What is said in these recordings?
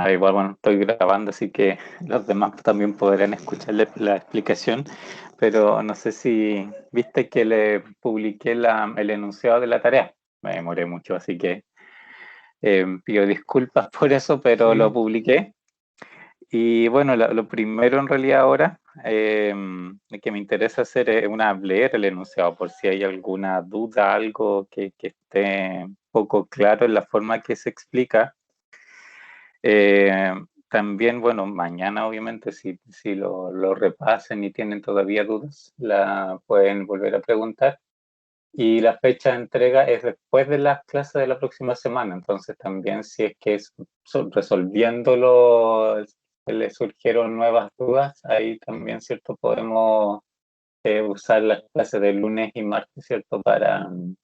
Igual, bueno, estoy grabando, así que los demás también podrán escuchar la explicación, pero no sé si viste que le publiqué el enunciado de la tarea. Me demoré mucho, así que pido disculpas por eso, pero lo Sí, publiqué. Y bueno, lo primero en realidad ahora que me interesa hacer es leer el enunciado, por si hay alguna duda, algo que esté poco claro en la forma que se explica. Eh, También, bueno, mañana obviamente si lo repasen y tienen todavía dudas, la pueden volver a preguntar. Y la fecha de entrega es después de las clases de la próxima semana, entonces también si es que resolviéndolo les surgieron nuevas dudas, ahí también, ¿cierto? Podemos usar las clases de lunes y martes, ¿cierto? Pero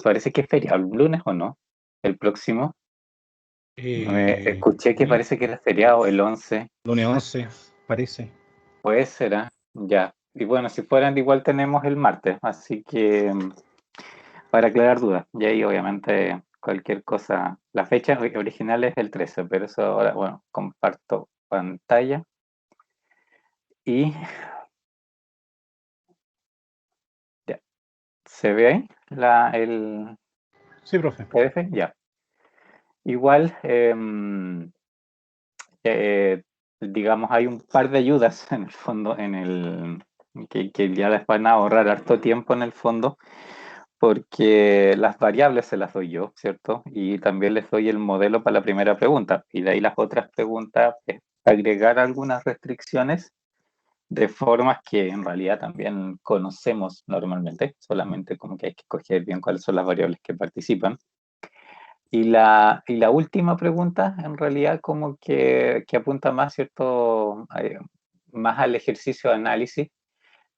parece que es feriado, ¿el lunes o no? El próximo. Escuché que sí, parece que era feriado el 11. lunes 11 parece. Pues será, ya. Y bueno, si fueran, igual tenemos el martes, así que para aclarar dudas. Y ahí obviamente cualquier cosa, la fecha original es el 13, pero eso ahora, bueno, comparto pantalla y ya. ¿Se ve ahí el Sí, profe. PDF? Ya. Igual, eh, digamos, hay un par de ayudas en el fondo, que ya les van a ahorrar harto tiempo en el fondo, porque las variables se las doy yo, ¿cierto? Y también les doy el modelo para la primera pregunta. Y de ahí las otras preguntas, agregar algunas restricciones de formas que en realidad también conocemos normalmente, solamente como que hay que escoger bien cuáles son las variables que participan. Y la última pregunta, en realidad, como que apunta más, ¿cierto? Más al ejercicio de análisis,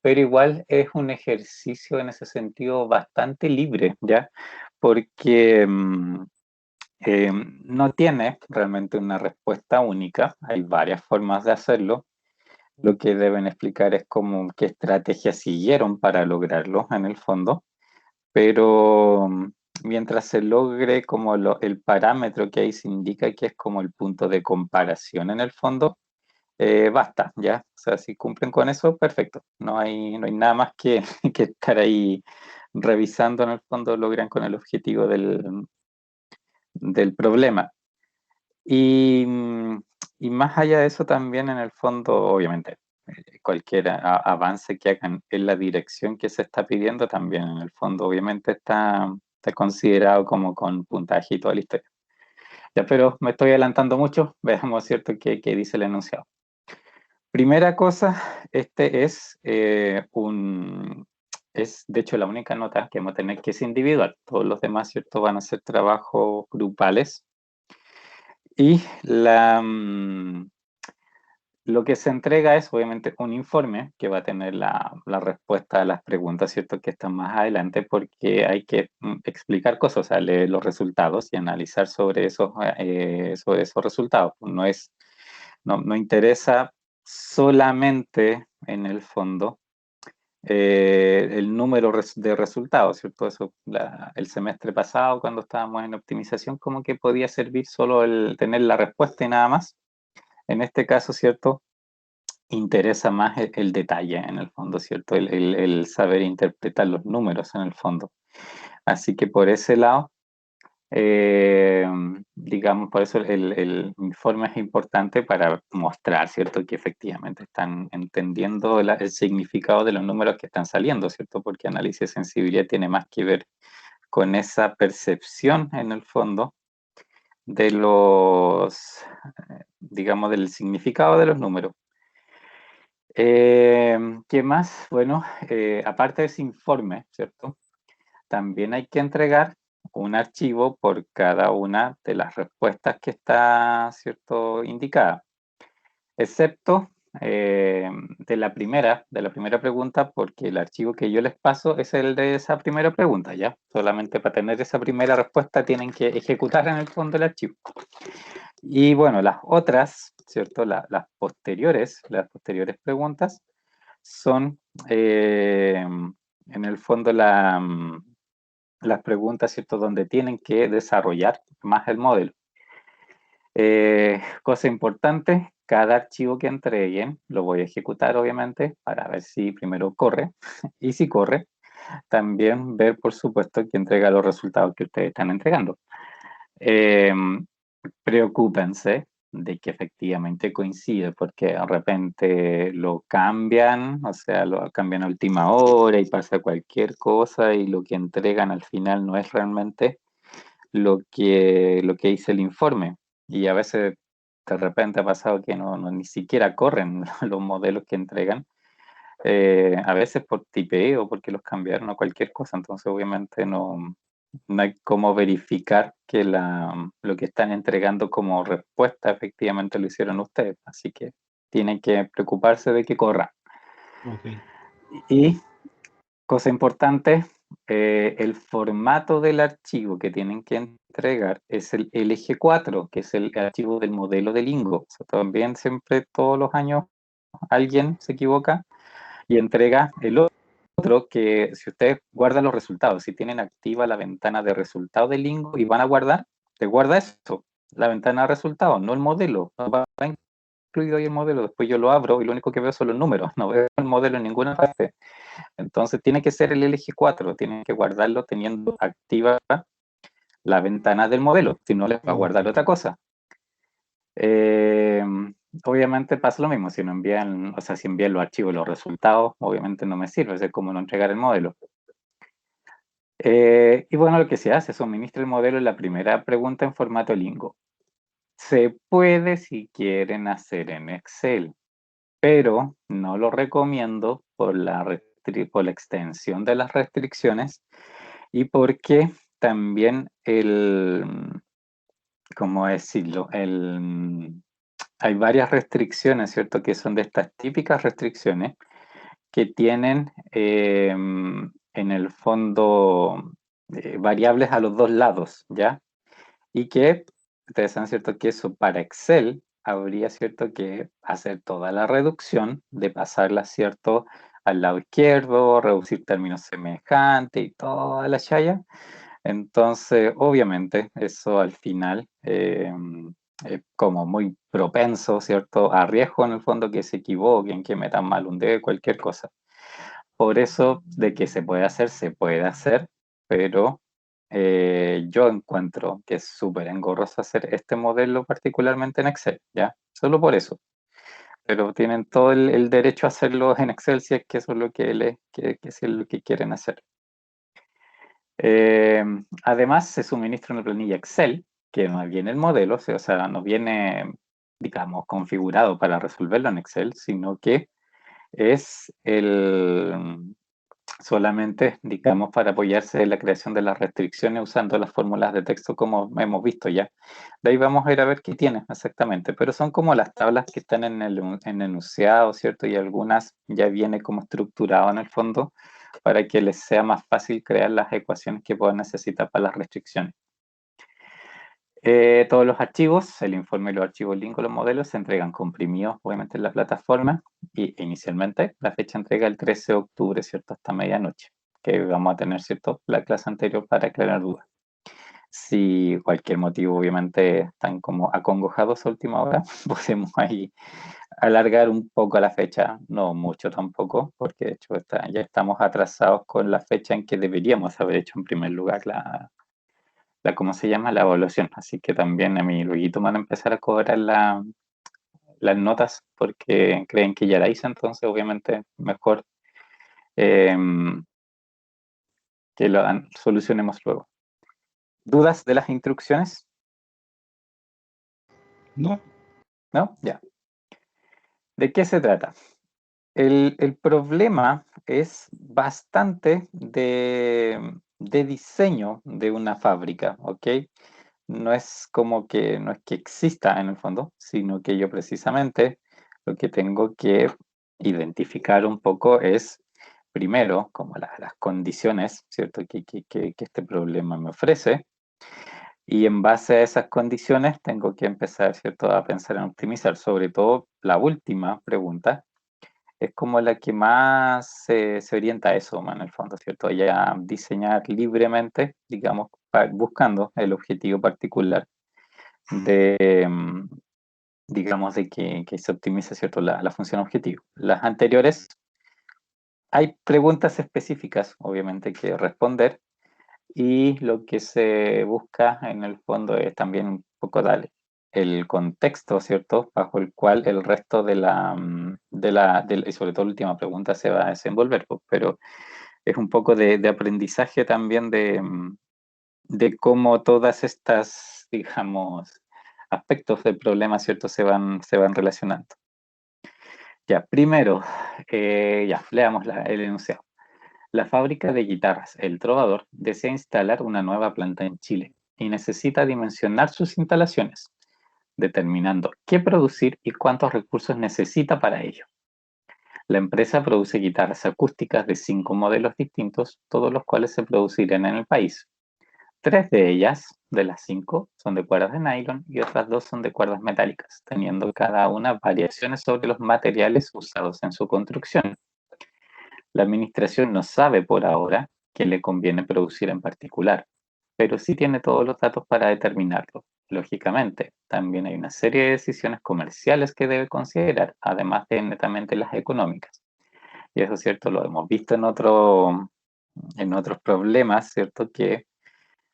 pero igual es un ejercicio en ese sentido bastante libre, ¿ya? Porque no tiene realmente una respuesta única, hay varias formas de hacerlo. Lo que deben explicar es cómo, qué estrategias siguieron para lograrlo en el fondo, pero mientras se logre como el parámetro que ahí se indica que es como el punto de comparación en el fondo, basta, ¿ya? O sea, si cumplen con eso, perfecto. No hay nada más que, que estar ahí revisando en el fondo, logran con el objetivo del problema. Y, y más allá de eso también en el fondo, obviamente, cualquier avance que hagan en la dirección que se está pidiendo también en el fondo, obviamente está considerado como con puntaje y toda la historia. Ya, pero me estoy adelantando mucho, veamos, ¿cierto?, qué dice el enunciado. Primera cosa, este es de hecho la única nota que vamos a tener que es individual. Todos los demás, ¿cierto?, van a ser trabajos grupales. Y lo que se entrega es obviamente un informe que va a tener la respuesta a las preguntas, ¿cierto?, que están más adelante, porque hay que explicar cosas, o sea, leer los resultados y analizar sobre esos resultados. No interesa solamente en el fondo el número de resultados, ¿cierto? Eso, el semestre pasado, cuando estábamos en optimización, como que podía servir solo el tener la respuesta y nada más. En este caso, ¿cierto? Interesa más el detalle en el fondo, ¿cierto? El saber interpretar los números en el fondo. Así que por ese lado, eh, digamos, por eso el informe es importante para mostrar, ¿cierto?, que efectivamente están entendiendo el significado de los números que están saliendo, ¿cierto? Porque análisis de sensibilidad tiene más que ver con esa percepción en el fondo de digamos, del significado de los números. ¿Qué más? Bueno, aparte de ese informe, ¿cierto? También hay que entregar un archivo por cada una de las respuestas que está, ¿cierto?, indicada, excepto de la primera pregunta, porque el archivo que yo les paso es el de esa primera pregunta, ¿ya? Solamente para tener esa primera respuesta tienen que ejecutar en el fondo el archivo. Y bueno, las otras, ¿cierto? Las posteriores preguntas son, en el fondo, las preguntas, ¿cierto?, donde tienen que desarrollar más el modelo. Cosa importante, cada archivo que entreguen lo voy a ejecutar obviamente para ver si primero corre y si corre, también ver por supuesto que entrega los resultados que ustedes están entregando. Preocúpense de que efectivamente coincide, porque de repente lo cambian, o sea, lo cambian a última hora y pasa cualquier cosa y lo que entregan al final no es realmente lo que dice el informe. Y a veces de repente ha pasado que no ni siquiera corren los modelos que entregan, a veces por tipeo, porque los cambiaron o cualquier cosa, entonces obviamente no hay cómo verificar que lo que están entregando como respuesta efectivamente lo hicieron ustedes, así que tienen que preocuparse de que corra. Ok. Y cosa importante, el formato del archivo que tienen que entregar es el LG4, que es el archivo del modelo de Lingo. O sea, también siempre, todos los años, alguien se equivoca y entrega el otro que si ustedes guardan los resultados, si tienen activa la ventana de resultados de Lingo y van a guardar, te guarda eso, la ventana de resultados, no el modelo. No va incluido ahí el modelo, después yo lo abro y lo único que veo son los números, no veo el modelo en ninguna parte. Entonces tiene que ser el LG4, tienen que guardarlo teniendo activa la ventana del modelo, si no les va a Ok. guardar otra cosa. Eh, obviamente pasa lo mismo, si no envían, o sea, si envían los archivos, los resultados, obviamente no me sirve, es como no entregar el modelo. Y bueno, lo que se hace, suministra el modelo en la primera pregunta en formato Lingo. Se puede, si quieren, hacer en Excel, pero no lo recomiendo por la extensión de las restricciones y porque también ¿cómo decirlo? Hay varias restricciones, ¿cierto? Que son de estas típicas restricciones que tienen en el fondo variables a los dos lados, ¿ya? Y que ustedes saben, ¿cierto? Que eso para Excel habría, ¿cierto? Que hacer toda la reducción de pasarla, ¿cierto? Al lado izquierdo, reducir términos semejantes y toda la chaya. Entonces, obviamente, eso al final es como muy propenso, ¿cierto? A riesgo en el fondo que se equivoquen, que metan mal un dedo, cualquier cosa. Por eso, de que se puede hacer, pero yo encuentro que es súper engorroso hacer este modelo particularmente en Excel, ¿ya? Solo por eso. Pero tienen todo el derecho a hacerlo en Excel si es que eso es lo que es lo que quieren hacer. Además, se suministra una planilla Excel, que no viene el modelo, o sea, no viene, digamos, configurado para resolverlo en Excel, sino que es solamente, digamos, para apoyarse en la creación de las restricciones usando las fórmulas de texto como hemos visto ya. De ahí vamos a ir a ver qué tiene exactamente, pero son como las tablas que están en el enunciado, ¿cierto? Y algunas ya viene como estructurado en el fondo para que les sea más fácil crear las ecuaciones que puedan necesitar para las restricciones. Todos los archivos, el informe y los archivos link con los modelos se entregan comprimidos, obviamente, en la plataforma y inicialmente la fecha de entrega el 13 de octubre, ¿cierto? Hasta medianoche, que vamos a tener, ¿cierto? La clase anterior para aclarar dudas. Si cualquier motivo, obviamente, están como acongojados a última hora, podemos ahí alargar un poco la fecha, no mucho tampoco, porque de hecho ya estamos atrasados con la fecha en que deberíamos haber hecho en primer lugar ¿cómo se llama? La evaluación. Así que también a mí luego van a empezar a cobrar las notas porque creen que ya la hice, entonces obviamente mejor que lo solucionemos luego. ¿Dudas de las instrucciones? No. ¿No? Ya. ¿De qué se trata? El problema es bastante de diseño de una fábrica, ¿ok? No es no es que exista en el fondo, sino que yo precisamente lo que tengo que identificar un poco es, primero, como las condiciones, ¿cierto? Que este problema me ofrece. Y en base a esas condiciones tengo que empezar, ¿cierto? A pensar en optimizar, sobre todo la última pregunta, es como la que más se orienta a eso, en el fondo, ¿cierto? Ya diseñar libremente, digamos, buscando el objetivo particular, digamos, de que se optimiza, ¿cierto?, la función objetivo. Las anteriores, hay preguntas específicas, obviamente, que responder, y lo que se busca en el fondo es también un poco dar el contexto, ¿cierto?, bajo el cual el resto y sobre todo la última pregunta se va a desenvolver, pues, pero es un poco de aprendizaje también de cómo todas estas, digamos, aspectos del problema, ¿cierto?, se van relacionando. Ya, primero, ya, leamos el enunciado. La fábrica de guitarras El Trovador desea instalar una nueva planta en Chile y necesita dimensionar sus instalaciones, determinando qué producir y cuántos recursos necesita para ello. La empresa produce guitarras acústicas de 5 modelos distintos, todos los cuales se producirán en el país. 3 de ellas, de las 5, son de cuerdas de nylon y otras 2 son de cuerdas metálicas, teniendo cada una variaciones sobre los materiales usados en su construcción. La administración no sabe por ahora qué le conviene producir en particular, pero sí tiene todos los datos para determinarlo. Lógicamente, también hay una serie de decisiones comerciales que debe considerar, además de netamente las económicas. Y eso es cierto, lo hemos visto en otros problemas, ¿cierto? Que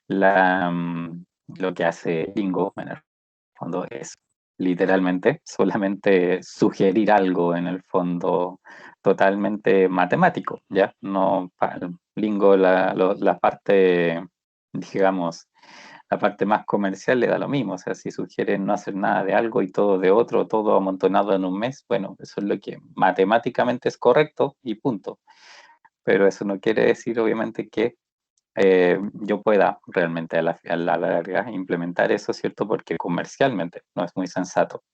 lo que hace Bingo, en el fondo, es literalmente solamente sugerir algo en el fondo totalmente matemático, ¿ya? No, Lingo, la parte, digamos, la parte más comercial le da lo mismo, o sea, si sugieren no hacer nada de algo y todo de otro, todo amontonado en un mes, bueno, eso es lo que matemáticamente es correcto y punto. Pero eso no quiere decir, obviamente, que yo pueda realmente a la larga implementar eso, ¿cierto? Porque comercialmente no es muy sensato.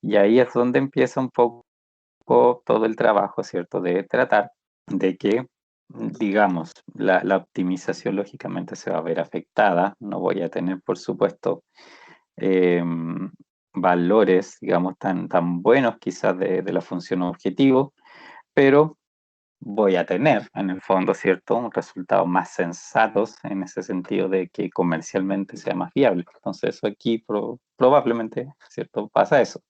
Y ahí es donde empieza un poco todo el trabajo, ¿cierto? De tratar de que, digamos, la optimización lógicamente se va a ver afectada. No voy a tener, por supuesto, valores, digamos, tan buenos quizás de la función objetivo, pero voy a tener, en el fondo, ¿cierto?, un resultado más sensatos en ese sentido de que comercialmente sea más viable. Entonces, eso aquí probablemente, ¿cierto?, pasa eso.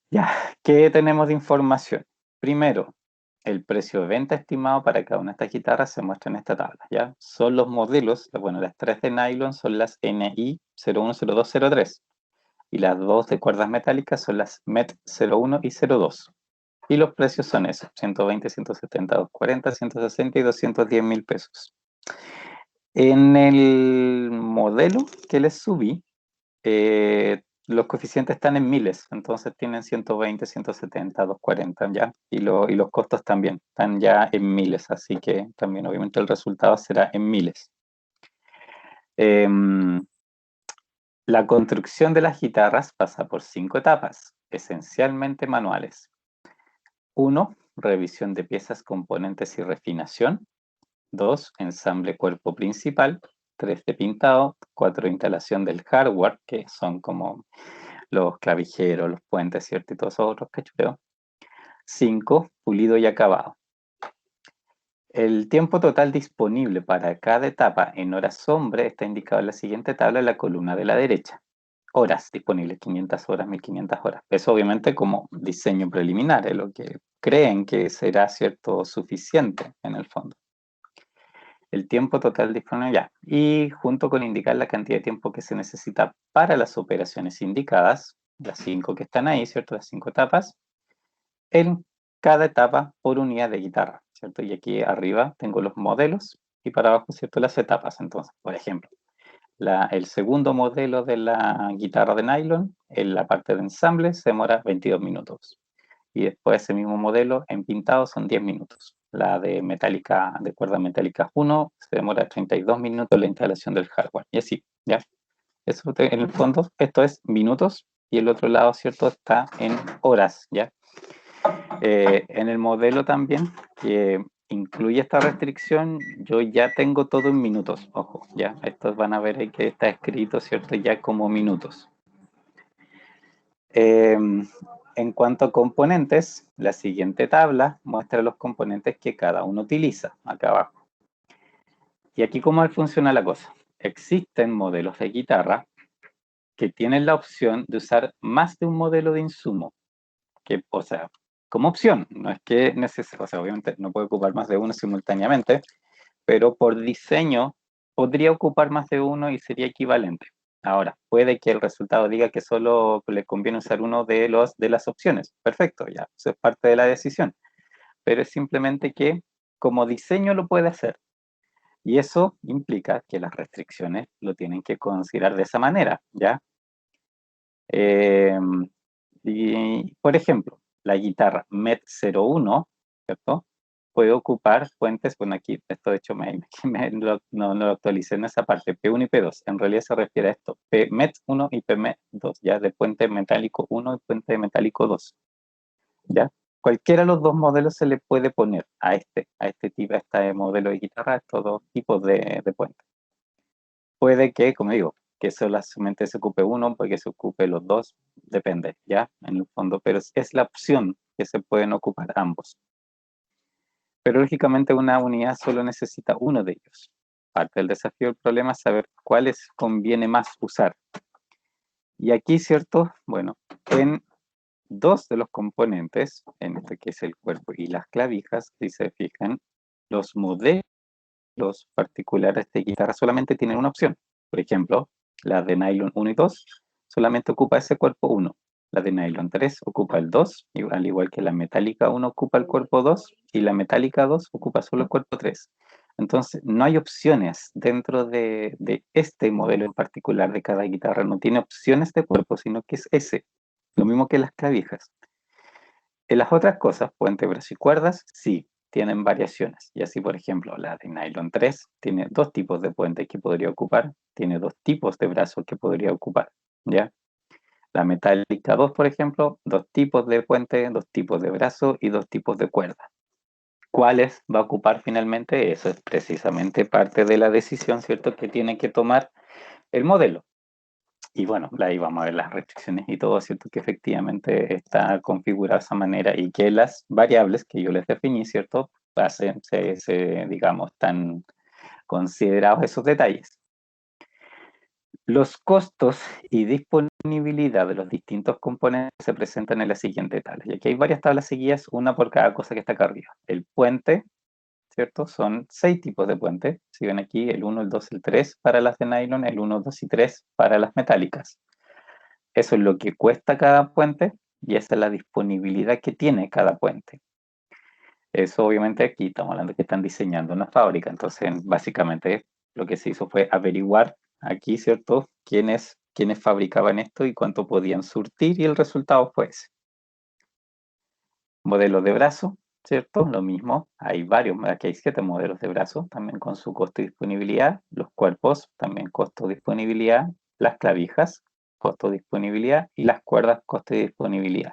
Ya, ¿qué tenemos de información? Primero, el precio de venta estimado para cada una de estas guitarras se muestra en esta tabla, ¿ya? Son los modelos, bueno, las 3 de nylon son las NI 010203 y las 2 de cuerdas metálicas son las MET 01 y 02. Y los precios son esos, 120, 170, 240, 160 y 210.000 pesos. En el modelo que les subí, los coeficientes están en miles, entonces tienen 120, 170, 240 ya, y los costos también están ya en miles, así que también obviamente el resultado será en miles. La construcción de las guitarras pasa por 5 etapas, esencialmente manuales. 1. Revisión de piezas, componentes y refinación. 2. Ensamble cuerpo principal. 3. De pintado. 4. Instalación del hardware, que son como los clavijeros, los puentes, ¿cierto? Y todos esos otros cachureos. 5. Pulido y acabado. El tiempo total disponible para cada etapa en horas hombre está indicado en la siguiente tabla en la columna de la derecha. Horas disponibles, 500 horas, 1500 horas. Eso obviamente como diseño preliminar, es lo que creen que será, ¿cierto?, suficiente en el fondo. El tiempo total disponible ya. Y junto con indicar la cantidad de tiempo que se necesita para las operaciones indicadas, las 5 que están ahí, ¿cierto?, las 5 etapas, en cada etapa por unidad de guitarra, ¿cierto? Y aquí arriba tengo los modelos y para abajo, ¿cierto?, las etapas. Entonces, por ejemplo, el segundo modelo de la guitarra de nylon, en la parte de ensamble, se demora 22 minutos. Y después ese mismo modelo en pintado son 10 minutos. La de cuerda metálica 1 se demora 32 minutos la instalación del hardware. Y así, ¿ya? Eso en el fondo, esto es minutos y el otro lado, ¿cierto?, está en horas, ¿ya? En el modelo también, que incluye esta restricción, yo ya tengo todo en minutos, ojo, ya, estos van a ver ahí que está escrito, ¿cierto?, ya como minutos. En cuanto a componentes, la siguiente tabla muestra los componentes que cada uno utiliza, acá abajo. Y aquí cómo funciona la cosa. Existen modelos de guitarra que tienen la opción de usar más de un modelo de insumo, que, o sea, como opción, no es que o sea, obviamente no puede ocupar más de uno simultáneamente, pero por diseño podría ocupar más de uno y sería equivalente. Ahora, puede que el resultado diga que solo le conviene usar uno de las opciones. Perfecto, ya, eso es parte de la decisión. Pero es simplemente que como diseño lo puede hacer. Y eso implica que las restricciones lo tienen que considerar de esa manera, ¿ya? Y, por ejemplo, la guitarra MET01, ¿cierto? Puede ocupar fuentes, bueno, aquí, esto de hecho no lo actualicé en esa parte, P1 y P2, en realidad se refiere a esto, PMET1 y PMET2, ya, de puente metálico 1 y puente metálico 2, ¿ya? Cualquiera de los dos modelos se le puede poner a este tipo, a este modelo de guitarra, a estos dos tipos de puentes. Puede que, como digo, que solamente se ocupe uno, puede que se ocupe los dos, depende, ¿ya? En el fondo, pero es la opción que se pueden ocupar ambos. Pero lógicamente una unidad solo necesita uno de ellos. Parte del desafío del problema es saber cuáles conviene más usar. Y aquí, ¿cierto? Bueno, en dos de los componentes, en este que es el cuerpo y las clavijas, si se fijan, los modelos particulares de guitarra solamente tienen una opción. Por ejemplo, la de nylon 1 y 2 solamente ocupa ese cuerpo 1. La de nylon 3 ocupa el 2, al igual que la metálica 1 ocupa el cuerpo 2 y la metálica 2 ocupa solo el cuerpo 3. Entonces, no hay opciones dentro de este modelo en particular de cada guitarra. No tiene opciones de cuerpo, sino que es ese. Lo mismo que las clavijas. En las otras cosas, puente, brazo y cuerdas, sí, tienen variaciones. Y así, por ejemplo, la de nylon 3 tiene dos tipos de puente que podría ocupar, tiene dos tipos de brazos que podría ocupar, ¿ya? La metálica 2, por ejemplo, dos tipos de puente, dos tipos de brazo y dos tipos de cuerda. ¿Cuáles va a ocupar finalmente? Eso es precisamente parte de la decisión, ¿cierto?, que tiene que tomar el modelo. Y bueno, ahí vamos a ver las restricciones y todo, ¿cierto? Que efectivamente está configurado de esa manera y que las variables que yo les definí, ¿cierto? Digamos, están considerados esos detalles. Los costos y disponibilidad de los distintos componentes se presentan en la siguiente tabla. Y aquí hay varias tablas seguidas, una por cada cosa que está acá arriba. El puente, ¿cierto? Son 6 tipos de puente. Si ven aquí, el 1, el 2, el 3 para las de nylon, el 1, 2 y 3 para las metálicas. Eso es lo que cuesta cada puente y esa es la disponibilidad que tiene cada puente. Eso obviamente aquí estamos hablando de que están diseñando una fábrica, entonces básicamente lo que se hizo fue averiguar aquí, ¿cierto?, quiénes fabricaban esto y cuánto podían surtir y el resultado fue ese. Modelo de brazo, ¿cierto? Lo mismo, hay varios, aquí hay 7 modelos de brazo, también con su costo y disponibilidad, los cuerpos, también costo y disponibilidad, las clavijas, costo de disponibilidad y las cuerdas, costo de disponibilidad.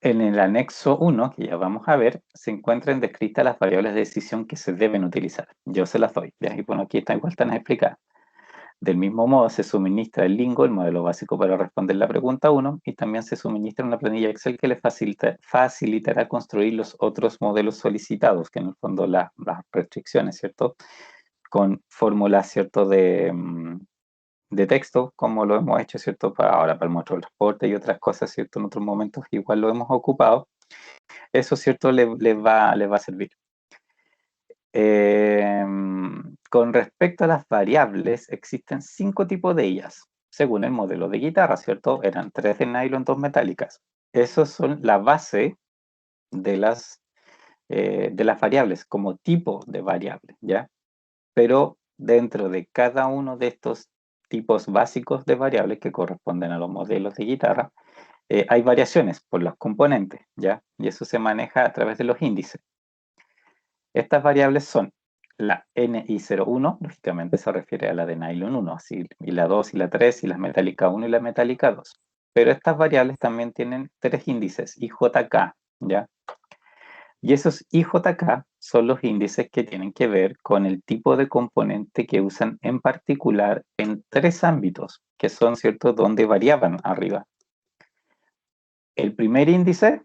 En el anexo 1, que ya vamos a ver, se encuentran descritas las variables de decisión que se deben utilizar. Yo se las doy, y bueno, aquí igual están explicadas. Del mismo modo, se suministra el Lingo, el modelo básico para responder la pregunta 1, y también se suministra una planilla Excel que le facilitará construir los otros modelos solicitados, que en el fondo las restricciones, ¿cierto? Con fórmulas, ¿cierto?, de texto, como lo hemos hecho, ¿cierto?, para el muestro del transporte y otras cosas, ¿cierto?, en otros momentos igual lo hemos ocupado. Eso, ¿cierto?, les va a servir. Con respecto a las variables, existen 5 tipos de ellas, según el modelo de guitarra, ¿cierto? Eran 3 de nylon, 2 metálicas. Esos son la base de las variables, como tipo de variable, ¿ya? Pero dentro de cada uno de estos tipos básicos de variables que corresponden a los modelos de guitarra, hay variaciones por los componentes, ¿ya? Y eso se maneja a través de los índices. Estas variables son la NI01, lógicamente se refiere a la de nylon 1, así, y la 2 y la 3, y la metálica 1 y la metálica 2. Pero estas variables también tienen 3 índices, IJK, ¿ya? Y esos IJK son los índices que tienen que ver con el tipo de componente que usan en particular en 3 ámbitos, que son, ¿cierto?, donde variaban arriba. El primer índice,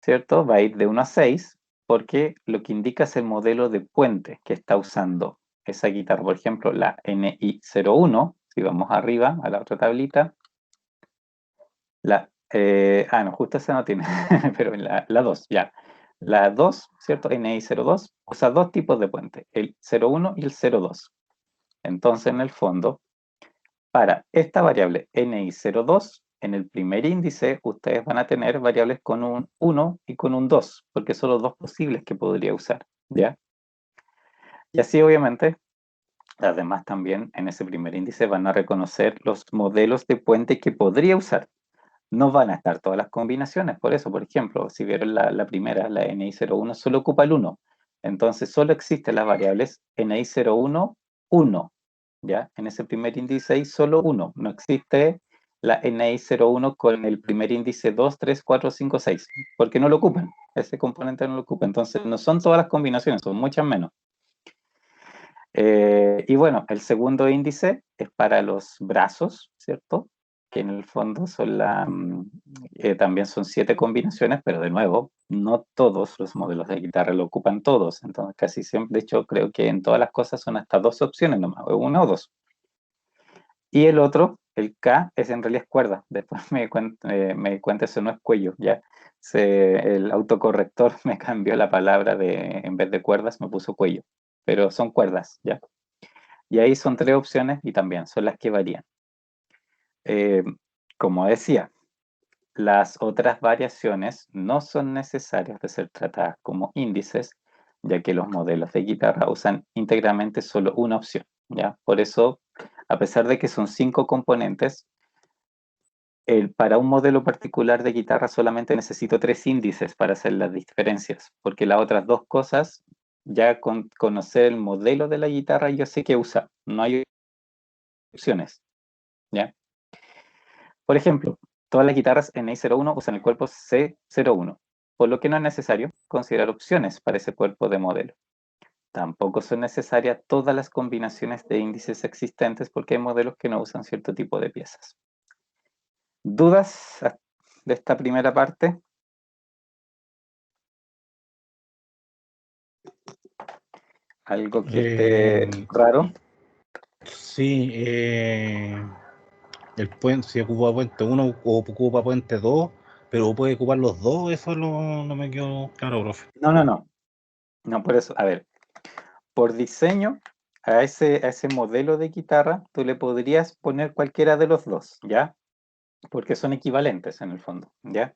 ¿cierto?, va a ir de 1 a 6, porque lo que indica es el modelo de puente que está usando esa guitarra, por ejemplo, la NI01, si vamos arriba a la otra tablita, no, justo esa no tiene, pero la 2, ya. La 2, ¿cierto? NI02 usa dos tipos de puente, el 01 y el 02. Entonces, en el fondo, para esta variable NI02, en el primer índice, ustedes van a tener variables con un 1 y con un 2, porque son los dos posibles que podría usar, ¿ya? Y así, obviamente, además también en ese primer índice van a reconocer los modelos de puente que podría usar. No van a estar todas las combinaciones, por eso, por ejemplo, si vieron la primera, la NI01, solo ocupa el 1. Entonces, solo existen las variables NI01, 1, ¿ya? En ese primer índice hay solo 1, no existe la NI01 con el primer índice 2, 3, 4, 5, 6, porque no lo ocupan, ese componente no lo ocupa. Entonces, no son todas las combinaciones, son muchas menos. Y bueno, el segundo índice es para los brazos, ¿cierto? Que en el fondo son también son 7 combinaciones, pero de nuevo, no todos los modelos de guitarra lo ocupan todos. Entonces, casi siempre, de hecho, creo que en todas las cosas son hasta 2 opciones nomás, una o 2. Y el otro, el K, es en realidad cuerda. Después me di cuenta, eso no es cuello, ya. El autocorrector me cambió la palabra en vez de cuerdas, me puso cuello. Pero son cuerdas, ¿ya? Y ahí son 3 opciones y también son las que varían. Como decía, las otras variaciones no son necesarias de ser tratadas como índices, ya que los modelos de guitarra usan íntegramente solo una opción, ¿ya? Por eso, a pesar de que son 5 componentes, para un modelo particular de guitarra solamente necesito 3 índices para hacer las diferencias, porque las otras 2 cosas, ya con conocer el modelo de la guitarra, yo sé qué usa, no hay opciones, ¿ya? Por ejemplo, todas las guitarras NI01 usan el cuerpo C01, por lo que no es necesario considerar opciones para ese cuerpo de modelo. Tampoco son necesarias todas las combinaciones de índices existentes porque hay modelos que no usan cierto tipo de piezas. ¿Dudas de esta primera parte? ¿Algo que esté raro? Sí, el puente, si ocupa puente 1 o ocupa puente 2, pero puede ocupar los dos, eso no me quedó claro, profe. No. No, por eso, a ver, por diseño, a ese modelo de guitarra, tú le podrías poner cualquiera de los dos, ¿ya? Porque son equivalentes en el fondo, ¿ya?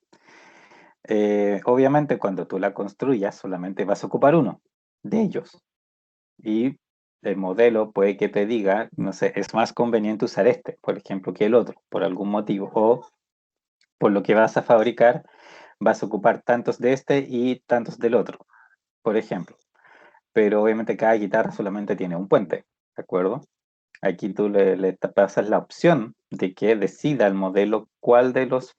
Obviamente, cuando tú la construyas, solamente vas a ocupar uno de ellos. Y el modelo puede que te diga, no sé, es más conveniente usar este, por ejemplo, que el otro, por algún motivo. O por lo que vas a fabricar, vas a ocupar tantos de este y tantos del otro, por ejemplo. Pero obviamente cada guitarra solamente tiene un puente, ¿de acuerdo? Aquí tú le pasas la opción de que decida el modelo cuál de los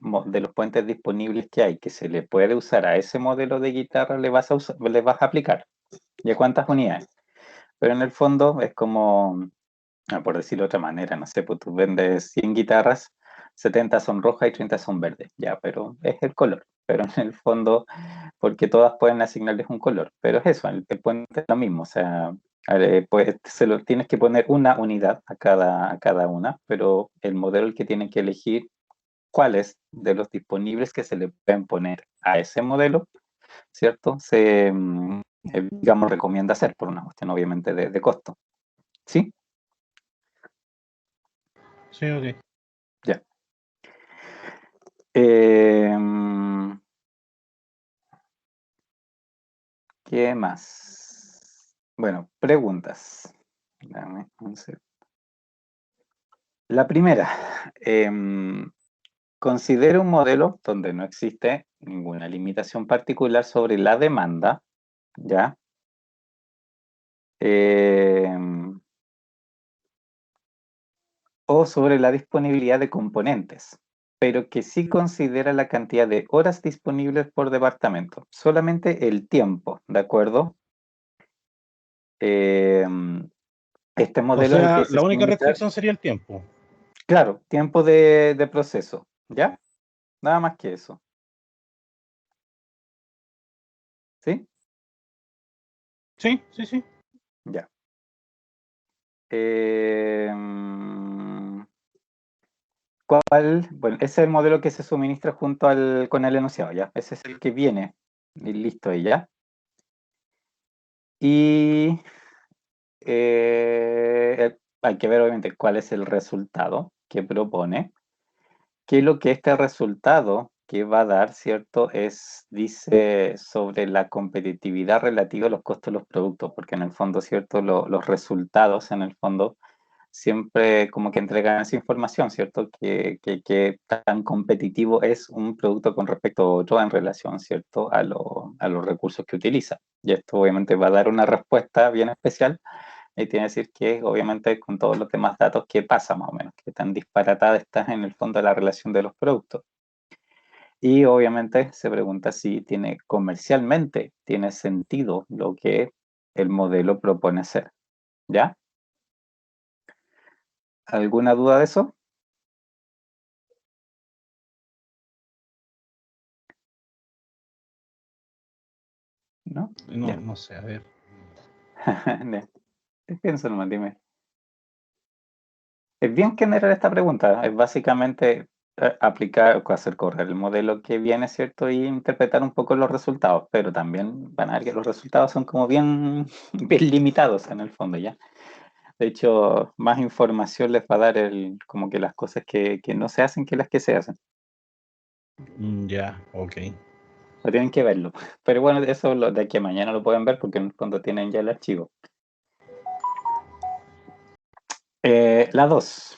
puentes disponibles que hay que se le puede usar a ese modelo de guitarra le vas a aplicar. ¿Y a cuántas unidades? Pero en el fondo es como, por decirlo de otra manera, no sé, pues tú vendes 100 guitarras, 70 son rojas y 30 son verdes, ya, pero es el color. Pero en el fondo, porque todas pueden asignarles un color. Pero es eso, el puente es lo mismo, o sea, pues se lo tienes que poner una unidad a cada una, pero el modelo el que tienen que elegir cuáles de los disponibles que se le pueden poner a ese modelo, ¿cierto? Digamos, recomienda hacer por una cuestión obviamente de costo. ¿Sí? Sí, ok. Ya. ¿Qué más? Bueno, preguntas. Dame un segundo. La primera, considera un modelo donde no existe ninguna limitación particular sobre la demanda, ¿ya? O sobre la disponibilidad de componentes, pero que sí considera la cantidad de horas disponibles por departamento, solamente el tiempo, ¿de acuerdo? Este O modelo es el que sea, se la única suministra, restricción sería el tiempo. claro, tiempo de proceso, ¿ya? Nada más que eso, ¿sí? Sí, sí, sí. Ya. Bueno, ese es el modelo que se suministra junto con el enunciado, ¿ya? Ese es el que viene, y listo ahí, ¿ya? Y hay que ver obviamente cuál es el resultado que propone, que lo que este resultado que va a dar, ¿cierto? Dice sobre la competitividad relativa a los costos de los productos, porque en el fondo, ¿cierto? Los resultados, en el fondo, siempre como que entregan esa información, ¿cierto? Que tan competitivo es un producto con respecto a otro en relación, ¿cierto? A los recursos que utiliza. Y esto obviamente va a dar una respuesta bien especial y tiene que decir que obviamente con todos los demás datos, ¿qué pasa más o menos? ¿Qué tan disparatada está en el fondo la relación de los productos? Y obviamente se pregunta si comercialmente tiene sentido lo que el modelo propone hacer. ¿Ya? ¿Alguna duda de eso? ¿No? No, Ya. no sé, a ver. Piensa nomás, dime. Es bien general esta pregunta. Es básicamente aplicar o hacer correr el modelo que viene, ¿cierto? Y interpretar un poco los resultados. Pero también van a ver que los resultados son como bien, bien limitados en el fondo, ¿ya? De hecho, más información les va a dar como que las cosas que no se hacen que las que se hacen. Ya, ok. Pero tienen que verlo. Pero bueno, eso de aquí a mañana lo pueden ver porque en el fondo tienen ya el archivo. La 2.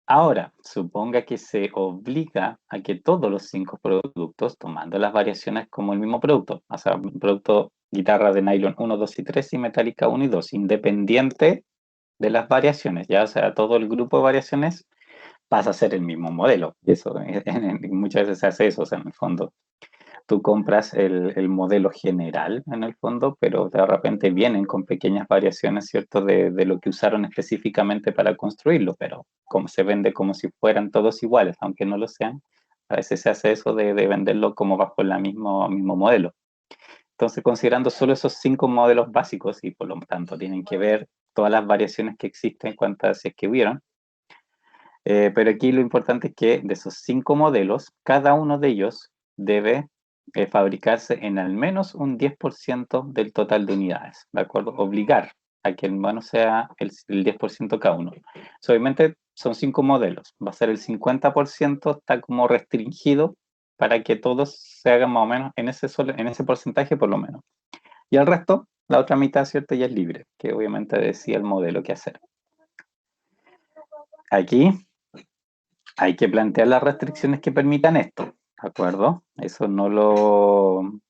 Ahora, suponga que se obliga a que todos los 5 productos, tomando las variaciones como el mismo producto, o sea, un producto guitarra de nylon 1, 2 y 3 y metálica 1 y 2, independiente de las variaciones, ya, o sea, todo el grupo de variaciones pasa a ser el mismo modelo. Y eso, muchas veces se hace eso, o sea, en el fondo tú compras el modelo general en el fondo, pero de repente vienen con pequeñas variaciones, ¿cierto? De lo que usaron específicamente para construirlo, pero como se vende como si fueran todos iguales, aunque no lo sean, a veces se hace eso de venderlo como bajo el mismo modelo. Entonces, considerando solo esos 5 modelos básicos, y por lo tanto tienen que ver todas las variaciones que existen, cuántas es que hubieron, pero aquí lo importante es que de esos 5 modelos, cada uno de ellos debe fabricarse en al menos un 10% del total de unidades, ¿de acuerdo? Obligar a que al menos sea el 10% cada uno. So, obviamente son 5 modelos, va a ser el 50%, está como restringido para que todos se hagan más o menos en ese porcentaje por lo menos. Y el resto, la otra mitad, ¿cierto? Ya es libre, que obviamente decía el modelo que hacer. Aquí hay que plantear las restricciones que permitan esto, ¿de acuerdo? Eso no lo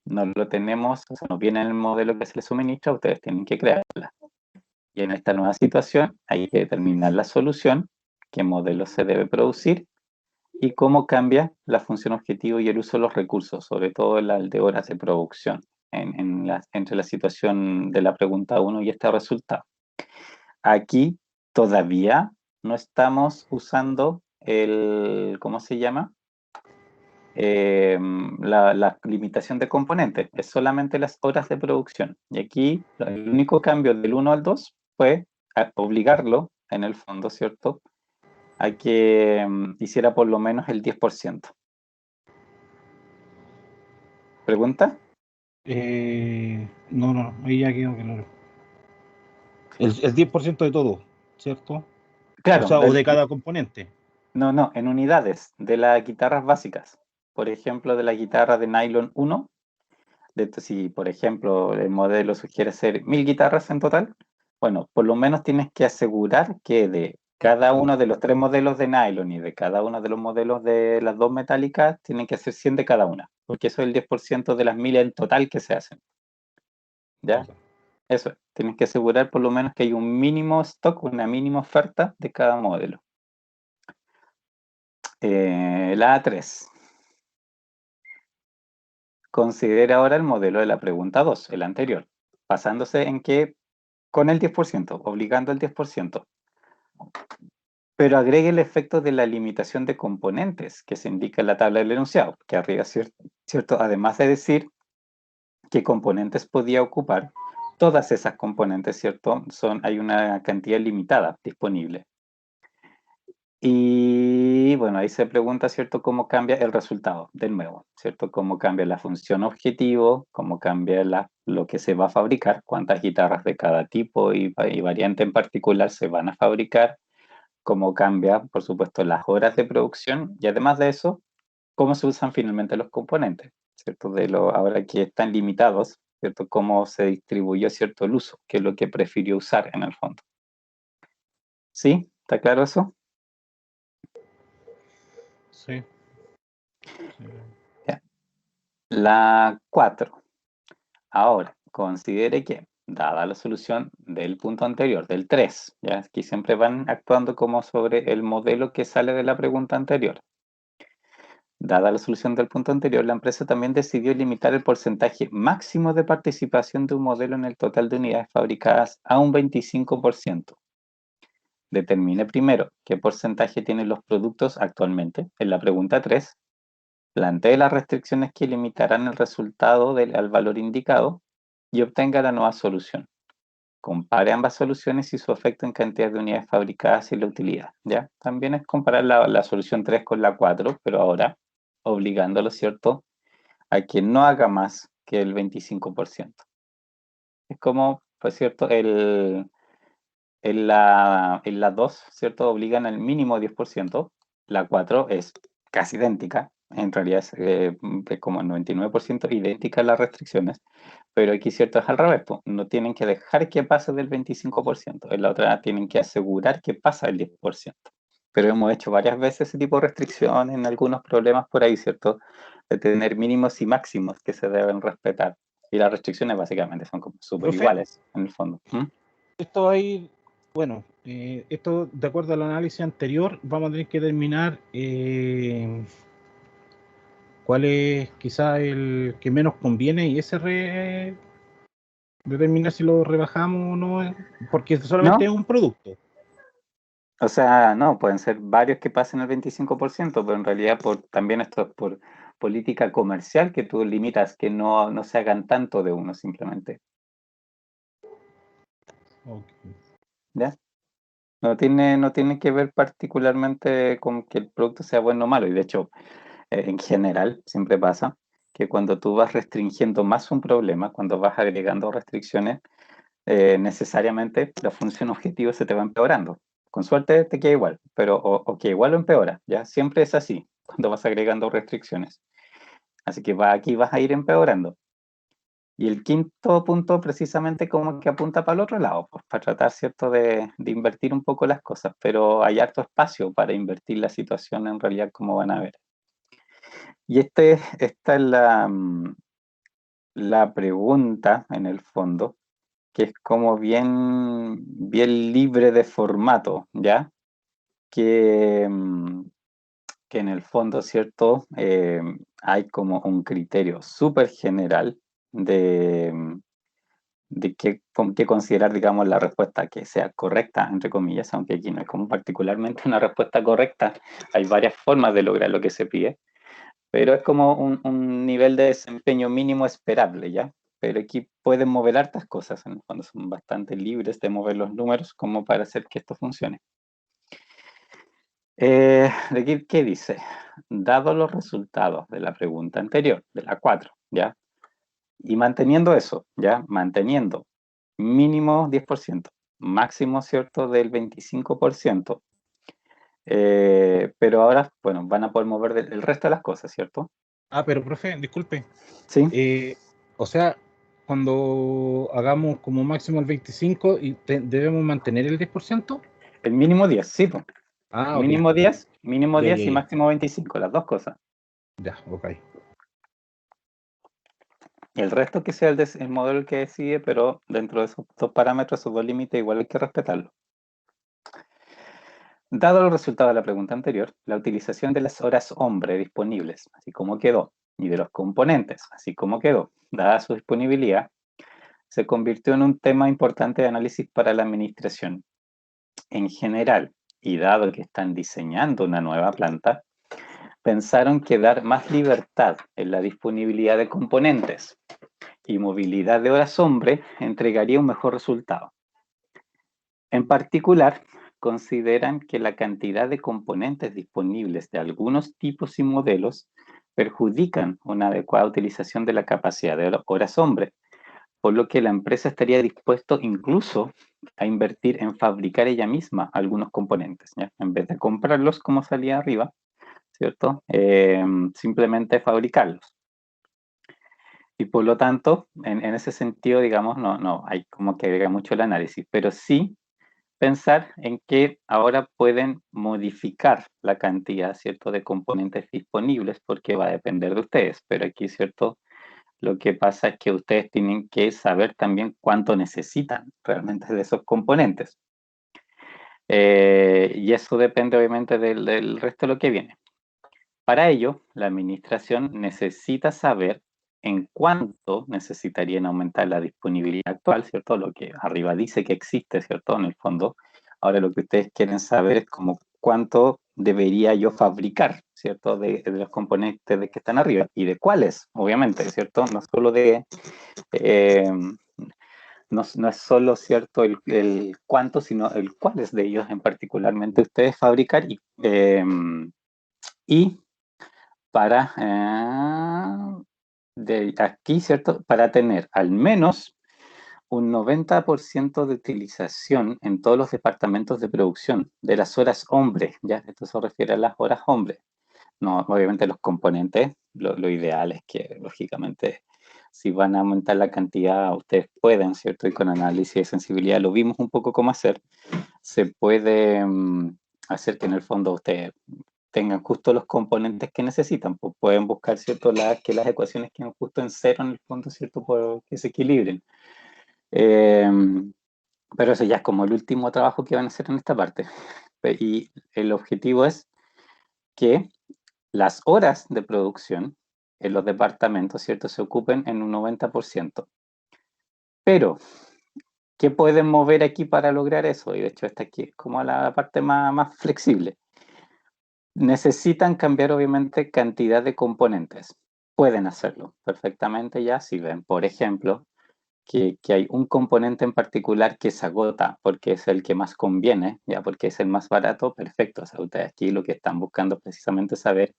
tenemos, o sea, no viene en el modelo que se les suministra, ustedes tienen que crearla. Y en esta nueva situación hay que determinar la solución, qué modelo se debe producir y cómo cambia la función objetivo y el uso de los recursos, sobre todo el de horas de producción, entre la situación de la pregunta 1 y este resultado. Aquí todavía no estamos usando ¿cómo se llama? La limitación de componentes, es solamente las horas de producción. Y aquí el único cambio del 1 al 2 fue obligarlo, en el fondo, ¿cierto?, a que hiciera por lo menos el 10%. ¿Pregunta? No, ahí ya quedó claro. El 10% de todo, ¿cierto? O Claro, sea, o de cada componente. no, en unidades de las guitarras básicas. Por ejemplo, de la guitarra de nylon 1, si por ejemplo el modelo sugiere ser 1000 guitarras en total, bueno, por lo menos tienes que asegurar que de cada uno de los 3 modelos de nylon y de cada uno de los modelos de las 2 metálicas, tienen que ser 100 de cada una, porque eso es el 10% de las 1000 en total que se hacen. ¿Ya? Eso, tienes que asegurar por lo menos que hay un mínimo stock, una mínima oferta de cada modelo. La A3. Considera ahora el modelo de la pregunta 2, el anterior, basándose en que con el 10%, obligando el 10%, pero agregue el efecto de la limitación de componentes que se indica en la tabla del enunciado, que arriba, ¿cierto? Además de decir qué componentes podía ocupar, todas esas componentes, ¿cierto? Hay una cantidad limitada disponible. Y bueno, ahí se pregunta, ¿cierto?, cómo cambia el resultado, de nuevo, ¿cierto? Cómo cambia la función objetivo, cómo cambia lo que se va a fabricar, cuántas guitarras de cada tipo y variante en particular se van a fabricar, cómo cambia, por supuesto, las horas de producción y además de eso, cómo se usan finalmente los componentes, ¿cierto? Ahora que están limitados, ¿cierto? Cómo se distribuyó, ¿cierto?, el uso, qué es lo que prefirió usar en el fondo. ¿Sí? ¿Está claro eso? Sí. Ya. La 4. Ahora, considere que, dada la solución del punto anterior, del 3, ya aquí siempre van actuando como sobre el modelo que sale de la pregunta anterior. Dada la solución del punto anterior, la empresa también decidió limitar el porcentaje máximo de participación de un modelo en el total de unidades fabricadas a un 25%. Determine primero qué porcentaje tienen los productos actualmente, en la pregunta 3. Plantee las restricciones que limitarán el resultado al valor indicado y obtenga la nueva solución. Compare ambas soluciones y su efecto en cantidad de unidades fabricadas y la utilidad, ¿ya? También es comparar la solución 3 con la 4, pero ahora obligándolo, ¿cierto?, a que no haga más que el 25%. Es como, pues, ¿cierto?, en la 2, ¿cierto?, obligan al mínimo 10%, la 4 es casi idéntica, en realidad es como el 99% idéntica a las restricciones, pero aquí, ¿cierto?, es al revés, pues, no tienen que dejar que pase del 25%, en la otra tienen que asegurar que pasa el 10%. Pero hemos hecho varias veces ese tipo de restricciones en algunos problemas por ahí, ¿cierto?, de tener mínimos y máximos que se deben respetar. Y las restricciones básicamente son como súper Profe, iguales, en el fondo. esto hay, bueno, esto de acuerdo al análisis anterior, vamos a tener que determinar cuál es quizá el que menos conviene y determinar si lo rebajamos o no, porque solamente ¿No? es un producto. O sea, no, pueden ser varios que pasen el 25%, pero en realidad también esto es por política comercial que tú limitas que no se hagan tanto de uno simplemente. Okay. ¿Ya? No tiene que ver particularmente con que el producto sea bueno o malo. Y de hecho, en general, siempre pasa que cuando tú vas restringiendo más un problema, cuando vas agregando restricciones, necesariamente la función objetivo se te va empeorando. Con suerte te queda igual, pero o que igual o empeora, ¿ya? Siempre es así cuando vas agregando restricciones. Así que aquí vas a ir empeorando. Y el quinto punto precisamente como que apunta para el otro lado, pues para tratar, ¿cierto?, de invertir un poco las cosas, pero hay harto espacio para invertir la situación en realidad como van a ver. Y esta es la pregunta en el fondo, que es como bien libre de formato, ¿ya? Que en el fondo, ¿cierto? Hay como un criterio súper general de qué considerar, digamos, la respuesta que sea correcta, entre comillas, aunque aquí no es como particularmente una respuesta correcta, hay varias formas de lograr lo que se pide, pero es como un nivel de desempeño mínimo esperable, ¿ya? Pero aquí pueden mover hartas cosas, en el fondo son bastante libres de mover los números como para hacer que esto funcione. De aquí, ¿qué dice? Dado los resultados de la pregunta anterior, de la 4, ¿ya? Y manteniendo eso, ¿ya? Manteniendo mínimo 10%, máximo, ¿cierto?, del 25%. Pero ahora, bueno, van a poder mover el resto de las cosas, ¿cierto? Ah, pero profe, disculpe. Sí, O sea, cuando hagamos como máximo el 25 y debemos mantener el 10%. el mínimo 10, sí, pues. Ah, ok. Mínimo 10 y Ya. máximo 25, las dos cosas. Ya, ok. El resto que sea el modelo que decide, pero dentro de esos dos parámetros, esos dos límites, igual hay que respetarlo. Dado los resultados de la pregunta anterior, la utilización de las horas hombre disponibles, así como quedó, y de los componentes, así como quedó, dada su disponibilidad, se convirtió en un tema importante de análisis para la administración. En general, y dado que están diseñando una nueva planta, pensaron que dar más libertad en la disponibilidad de componentes y movilidad de horas hombre entregaría un mejor resultado. En particular, consideran que la cantidad de componentes disponibles de algunos tipos y modelos perjudican una adecuada utilización de la capacidad de horas hombre, por lo que la empresa estaría dispuesto incluso a invertir en fabricar ella misma algunos componentes, ¿ya? En vez de comprarlos como salía arriba, ¿cierto? Simplemente fabricarlos. Y por lo tanto, en ese sentido, digamos, no hay como que agregar mucho el análisis, pero sí pensar en que ahora pueden modificar la cantidad, ¿cierto?, de componentes disponibles porque va a depender de ustedes, pero aquí, ¿cierto?, lo que pasa es que ustedes tienen que saber también cuánto necesitan realmente de esos componentes. Y eso depende obviamente del resto de lo que viene. Para ello, la administración necesita saber en cuánto necesitarían aumentar la disponibilidad actual, ¿cierto? Lo que arriba dice que existe, ¿cierto? En el fondo. Ahora lo que ustedes quieren saber es como cuánto debería yo fabricar, ¿cierto? De los componentes de que están arriba y de cuáles, obviamente, ¿cierto? No solo de... no es solo, ¿cierto? El cuánto, sino el cuáles de ellos en particularmente ustedes fabricar y para de aquí, ¿cierto? Para tener al menos un 90% de utilización en todos los departamentos de producción de las horas hombre, ¿ya? Esto se refiere a las horas hombre. No, obviamente los componentes, lo ideal es que, lógicamente, si van a aumentar la cantidad, ustedes pueden, ¿cierto? Y con análisis de sensibilidad lo vimos un poco cómo hacer. Se puede hacer que en el fondo ustedes tengan justo los componentes que necesitan, pues pueden buscar, ¿cierto?, que las ecuaciones queden justo en cero en el fondo, ¿cierto?, por que se equilibren. Pero eso ya es como el último trabajo que van a hacer en esta parte. Y el objetivo es que las horas de producción en los departamentos, ¿cierto?, se ocupen en un 90%. Pero, ¿qué pueden mover aquí para lograr eso? Y de hecho esta aquí es como la parte más flexible. Necesitan cambiar obviamente cantidad de componentes. Pueden hacerlo perfectamente ya si ven, por ejemplo, que hay un componente en particular que se agota porque es el que más conviene, ya porque es el más barato, perfecto. O sea, ustedes aquí lo que están buscando es precisamente saber,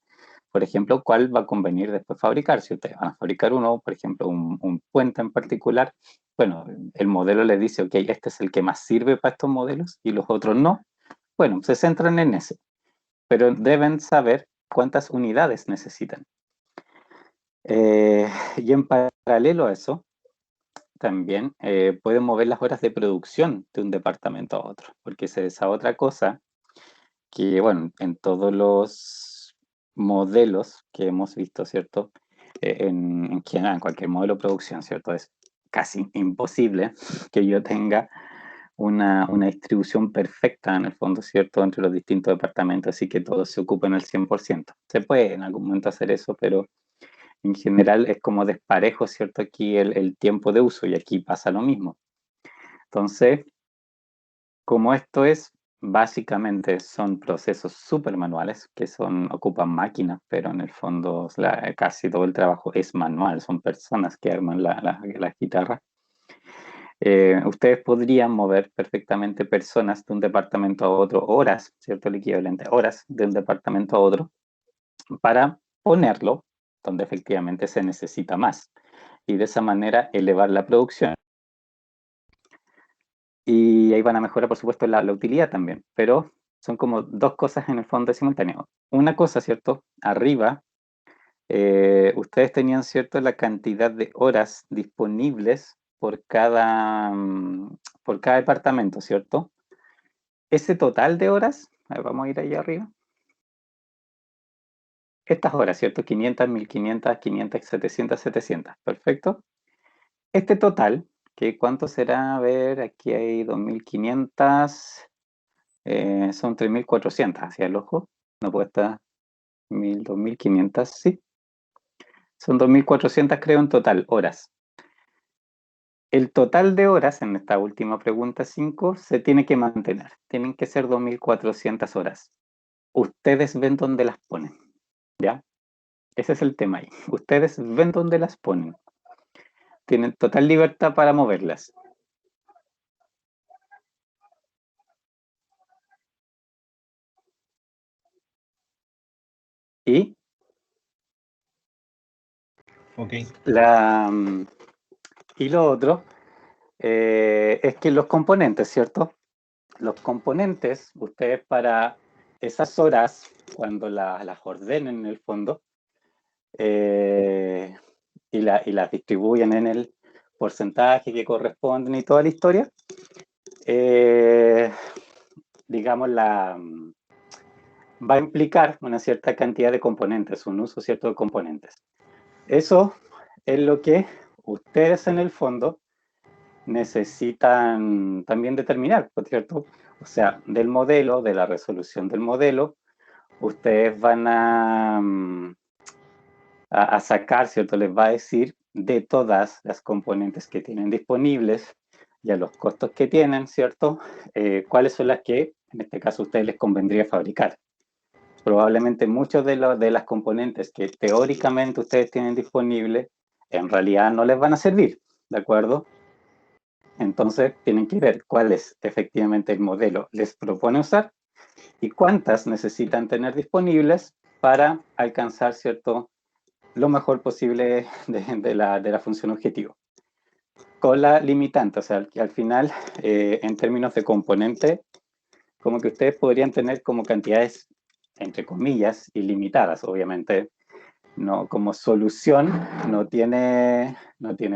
por ejemplo, cuál va a convenir después fabricar. Si ustedes van a fabricar uno, por ejemplo, un puente en particular, bueno, el modelo les dice, ok, este es el que más sirve para estos modelos y los otros no. Bueno, se centran en ese, pero deben saber cuántas unidades necesitan. Y en paralelo a eso, también pueden mover las horas de producción de un departamento a otro, porque esa es otra cosa que, bueno, en todos los modelos que hemos visto, ¿cierto? En general, en cualquier modelo de producción, ¿cierto? Es casi imposible que yo tenga una distribución perfecta en el fondo, ¿cierto? Entre los distintos departamentos, así que todos se ocupen al 100%. Se puede en algún momento hacer eso, pero en general es como desparejo, ¿cierto? Aquí el tiempo de uso y aquí pasa lo mismo. Entonces, como esto es, básicamente son procesos súper manuales que ocupan máquinas, pero en el fondo casi todo el trabajo es manual, son personas que arman la guitarra. Ustedes podrían mover perfectamente personas de un departamento a otro, horas, ¿cierto? El equivalente, horas de un departamento a otro, para ponerlo donde efectivamente se necesita más. Y de esa manera elevar la producción. Y ahí van a mejorar, por supuesto, la utilidad también. Pero son como dos cosas en el fondo simultáneo. Una cosa, ¿cierto? Arriba, ustedes tenían, ¿cierto?, la cantidad de horas disponibles por cada departamento, ¿cierto? Ese total de horas, a ver, vamos a ir ahí arriba. Estas horas, ¿cierto? 500, 1500, 500, 700, 700. Perfecto. Este total, que ¿cuánto será? A ver, aquí hay 2500, son 3400, hacia el ojo. No puede estar 1000, 2500, sí. Son 2400, creo, en total, horas. El total de horas en esta última pregunta 5 se tiene que mantener. Tienen que ser 2400 horas. Ustedes ven dónde las ponen, ¿ya? Ese es el tema ahí. Ustedes ven dónde las ponen. tienen total libertad para moverlas. Y Ok. y lo otro es que los componentes, ¿cierto? Los componentes, ustedes para esas horas, cuando las ordenen en el fondo, y las distribuyen en el porcentaje que corresponden y toda la historia, digamos, va a implicar una cierta cantidad de componentes, un uso cierto de componentes. Eso es lo que ustedes en el fondo necesitan también determinar, ¿por cierto? O sea, del modelo, de la resolución del modelo, ustedes van a sacar, ¿cierto? Les va a decir de todas las componentes que tienen disponibles y a los costos que tienen, ¿cierto? ¿Cuáles son las que, en este caso, a ustedes les convendría fabricar? Probablemente muchos de las componentes que teóricamente ustedes tienen disponibles, en realidad no les van a servir, ¿de acuerdo? Entonces, tienen que ver cuál es efectivamente el modelo les propone usar y cuántas necesitan tener disponibles para alcanzar, ¿cierto?, lo mejor posible de la función objetivo. Con la limitante, o sea, que al final, en términos de componente, como que ustedes podrían tener como cantidades, entre comillas, ilimitadas, obviamente. No, como solución no tiene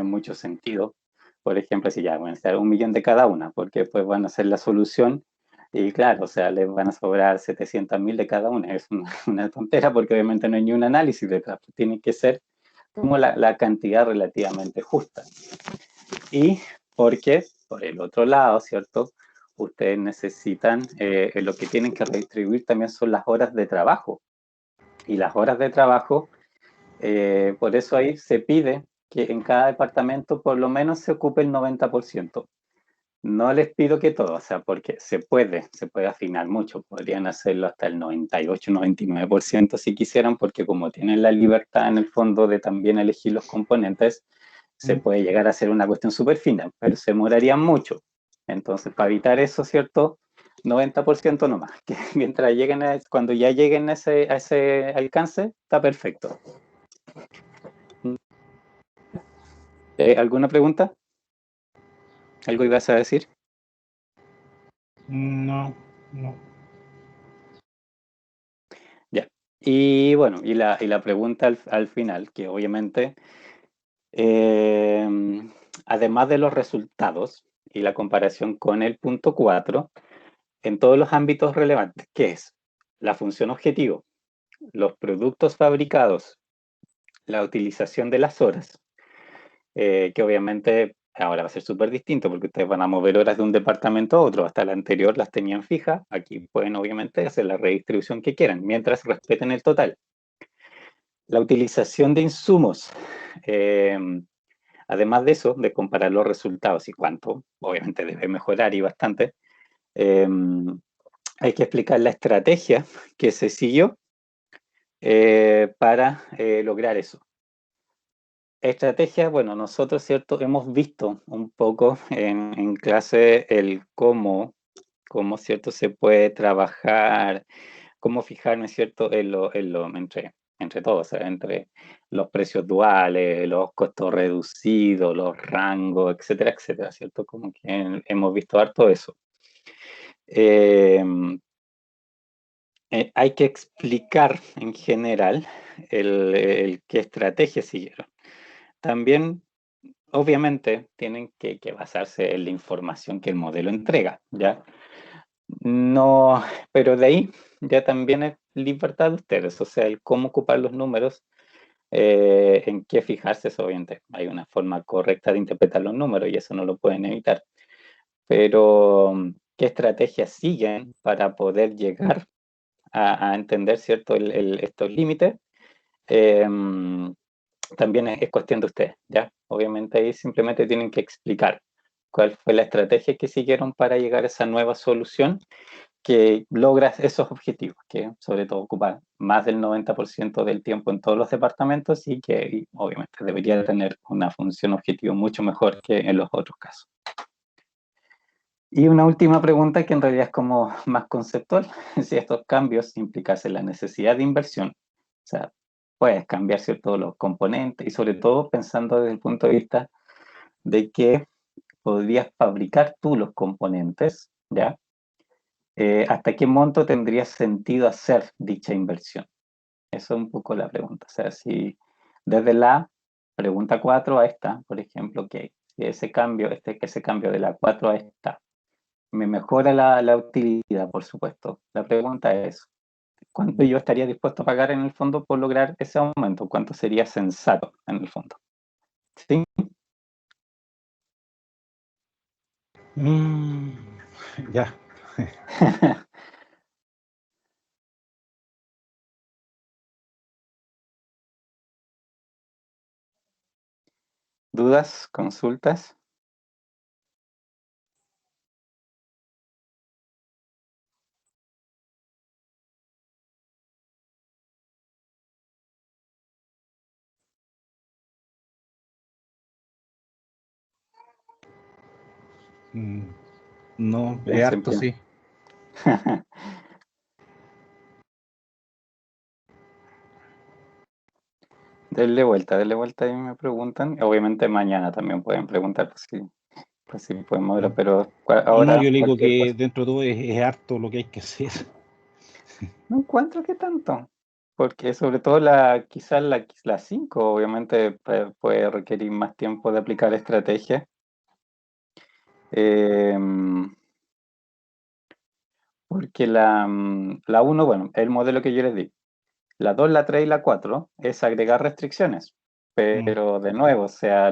mucho sentido. Por ejemplo, si ya van a estar 1.000.000 de cada una, porque pues van a ser la solución y claro, o sea, les van a sobrar 700.000 de cada una. Es una tontera porque obviamente no hay ni un análisis detrás. Tiene que ser como la cantidad relativamente justa. Y porque, por el otro lado, ¿cierto? Ustedes necesitan, lo que tienen que redistribuir también son las horas de trabajo. Y las horas de trabajo, por eso ahí se pide que en cada departamento por lo menos se ocupe el 90%. No les pido que todo, o sea, porque se puede afinar mucho, podrían hacerlo hasta el 98, 99% si quisieran, porque como tienen la libertad en el fondo de también elegir los componentes, se puede llegar a hacer una cuestión súper fina, pero se demorarían mucho. Entonces, para evitar eso, ¿cierto? 90% nomás, que mientras lleguen cuando ya lleguen a ese alcance, está perfecto. ¿Alguna pregunta? ¿Algo ibas a decir? No, no. Ya. Y bueno, y la pregunta al final, que obviamente, además de los resultados y la comparación con el punto 4, en todos los ámbitos relevantes, que es la función objetivo, los productos fabricados, la utilización de las horas, que obviamente ahora va a ser súper distinto porque ustedes van a mover horas de un departamento a otro. Hasta la anterior las tenían fijas. Aquí pueden obviamente hacer la redistribución que quieran, mientras respeten el total. La utilización de insumos. Además de eso, de comparar los resultados y cuánto, obviamente debe mejorar y bastante, hay que explicar la estrategia que se siguió para lograr eso. Estrategia, bueno, nosotros, ¿cierto? Hemos visto un poco en clase el cómo, ¿cierto? Se puede trabajar, cómo fijarme, ¿cierto? Entre todos, o sea, entre los precios duales, los costos reducidos, los rangos, etcétera, etcétera, ¿cierto? Como que hemos visto harto eso. Hay que explicar en general qué estrategia siguieron. También, obviamente, tienen que basarse en la información que el modelo entrega, ¿ya? No, pero de ahí ya también es libertad de ustedes, o sea, el cómo ocupar los números, en qué fijarse, es obviamente. Hay una forma correcta de interpretar los números y eso no lo pueden evitar. Pero, ¿qué estrategias siguen para poder llegar a entender, ¿cierto?, estos límites? También es cuestión de ustedes, ¿ya? Obviamente ahí simplemente tienen que explicar cuál fue la estrategia que siguieron para llegar a esa nueva solución que logras esos objetivos, que sobre todo ocupa más del 90% del tiempo en todos los departamentos y que obviamente debería tener una función objetivo mucho mejor que en los otros casos. Y una última pregunta que en realidad es como más conceptual, si estos cambios implicasen la necesidad de inversión, o sea, puedes cambiar ciertos los componentes y sobre todo pensando desde el punto de vista de que podrías fabricar tú los componentes, ¿ya? ¿Hasta qué monto tendría sentido hacer dicha inversión? Eso es un poco la pregunta. O sea, si desde la pregunta 4 a esta, por ejemplo, que si ese cambio, ese cambio de la 4 a esta me mejora la utilidad, por supuesto. La pregunta es, ¿cuánto yo estaría dispuesto a pagar en el fondo por lograr ese aumento? ¿Cuánto sería sensato en el fondo? ¿Sí? Ya. ¿Dudas? ¿Consultas? No, es Piensen, harto, piensen. sí. Denle vuelta y me preguntan. Obviamente mañana también pueden preguntar pues si podemos ver, pero No, ahora yo le digo cualquier que cosa. dentro de todo es harto lo que hay que hacer. No encuentro que tanto, porque sobre todo quizás la 5 obviamente puede requerir más tiempo de aplicar estrategias. Porque la 1, bueno, el modelo que yo les di. La 2, la 3 y la 4 es agregar restricciones. Mm, Pero de nuevo, o sea,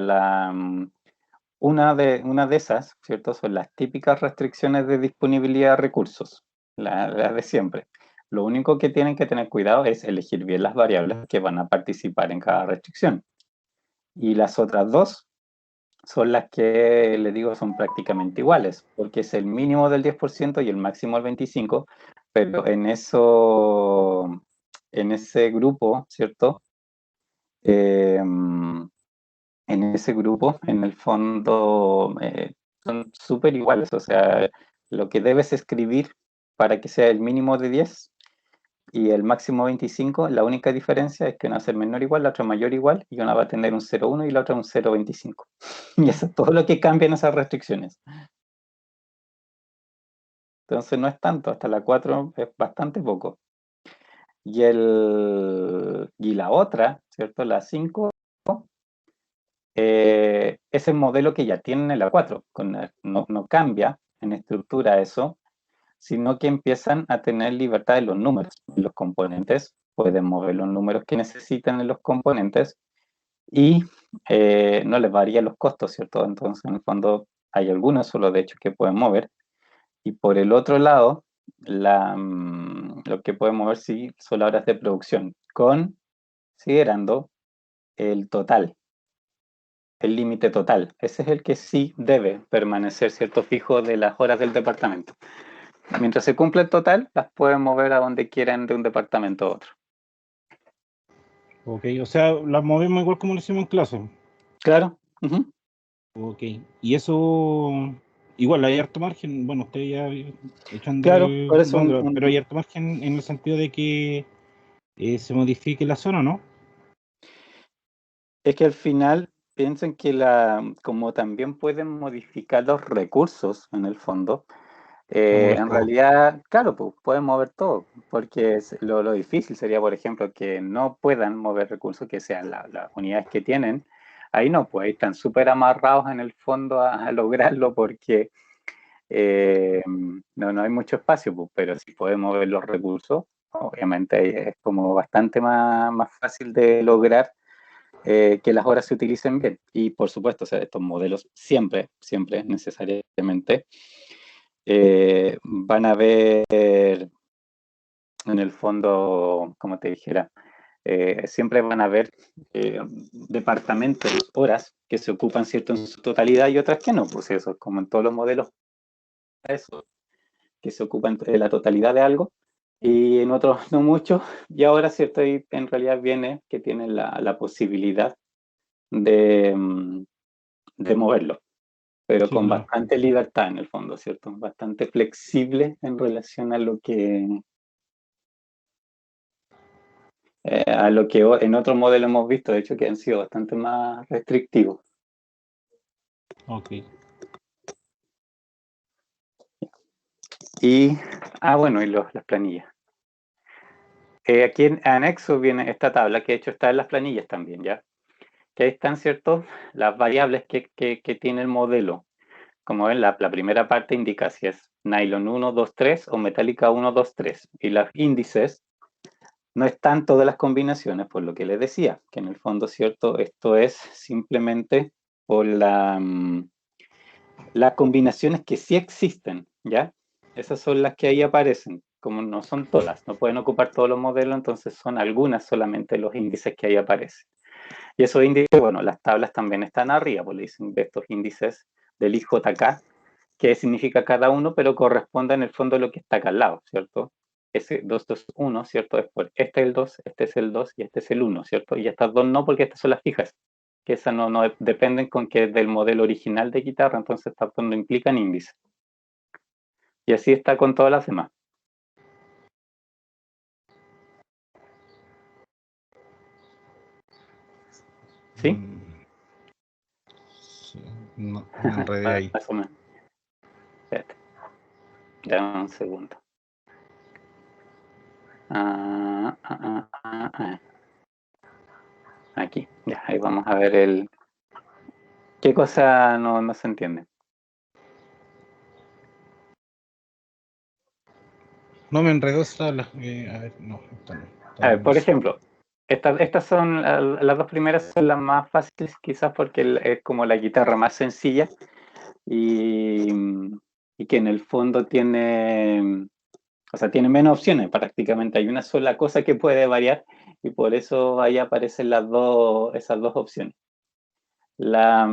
una de esas, ¿cierto? Son las típicas restricciones de disponibilidad de recursos, las de siempre. Lo único que tienen que tener cuidado es elegir bien las variables que van a participar en cada restricción. Y las otras dos son las que, le digo, son prácticamente iguales, porque es el mínimo del 10% y el máximo del 25%, pero en ese grupo, ¿cierto? En ese grupo, en el fondo, son súper iguales, o sea, lo que debes escribir para que sea el mínimo de 10 y el máximo 25, la única diferencia es que una va a ser menor igual, la otra mayor igual, y una va a tener un 0,1 y la otra un 0,25. Y eso es todo lo que cambia en esas restricciones. Entonces no es tanto, hasta la 4 es bastante poco. Y la otra, ¿cierto? La 5, es el modelo que ya tienen en la 4. No cambia en estructura eso, sino que empiezan a tener libertad en los números, en los componentes. Pueden mover los números que necesitan en los componentes y no les varían los costos, ¿cierto? Entonces, en el fondo, hay algunos solo de hecho que pueden mover. Y por el otro lado, lo que pueden mover sí son las horas de producción, considerando el total, el límite total. Ese es el que sí debe permanecer, ¿cierto? Fijo de las horas del departamento. Mientras se cumple el total, las pueden mover a donde quieran de un departamento a otro. ok, o sea, las movemos igual como lo hicimos en clase. Claro. Uh-huh. Ok, y eso, igual hay harto margen. Bueno, ustedes ya echan Claro, de por eso Londra, pero hay harto margen en el sentido de que se modifique la zona, ¿no? es que al final piensen que como también pueden modificar los recursos en el fondo, Mover en todo. realidad, claro, pues pueden mover todo, porque lo difícil sería, por ejemplo, que no puedan mover recursos, que sean las unidades que tienen. Ahí no, pues ahí están súper amarrados en el fondo a lograrlo porque no hay mucho espacio, pues, pero si pueden mover los recursos, obviamente ahí es como bastante más fácil de lograr que las horas se utilicen bien. Y por supuesto, o sea, estos modelos siempre, siempre necesariamente van a ver en el fondo, como te dijera, siempre van a haber departamentos, horas que se ocupan, ¿cierto?, en su totalidad y otras que no, pues eso, como en todos los modelos, eso. que se ocupa entre la totalidad de algo, y en otros no mucho, y ahora, ¿cierto? Ahí en realidad viene que tiene la posibilidad de moverlo, pero Sí, con claro. bastante libertad en el fondo, ¿cierto? Bastante flexible en relación a lo que en otros modelos hemos visto, de hecho, que han sido bastante más restrictivos. Ok. Y, bueno, y las planillas. Aquí en anexo viene esta tabla, que de hecho está en las planillas también, ¿ya? Que ahí están, ¿cierto? Las variables que tiene el modelo. Como ven, la primera parte indica si es nylon 1, 2, 3 o metálica 1, 2, 3. Y los índices no están todas las combinaciones, por lo que les decía, que en el fondo, ¿cierto? Esto es simplemente por las combinaciones que sí existen, ¿ya? Esas son las que ahí aparecen, como no son todas, no pueden ocupar todos los modelos, entonces son algunas solamente los índices que ahí aparecen. Y esos índices, bueno, las tablas también están arriba, pues le dicen estos índices del IJK, qué significa cada uno, pero corresponde en el fondo a lo que está acá al lado, ¿cierto? Ese 2, 2, 1, ¿cierto? Después, este es el 2, este es el 2 y este es el 1, ¿cierto? Y estas dos no, porque estas son las fijas, que esas no dependen con que es del modelo original de guitarra, entonces estas dos no implican índice. Y así está con todas las demás. ¿Sí? Sí, no, me enredé ahí. Más o menos. Espérate. Dame un segundo. Aquí, ya, ahí vamos a ver el... ¿Qué cosa no se entiende? No, me enredó esa tabla. A ver, no, esta no. A ver, por Tabla ejemplo, estas son las dos primeras, son las más fáciles quizás porque es como la guitarra más sencilla y, y que en el fondo tiene, o sea, tiene menos opciones prácticamente. Hay una sola cosa que puede variar y por eso ahí aparecen esas dos opciones. La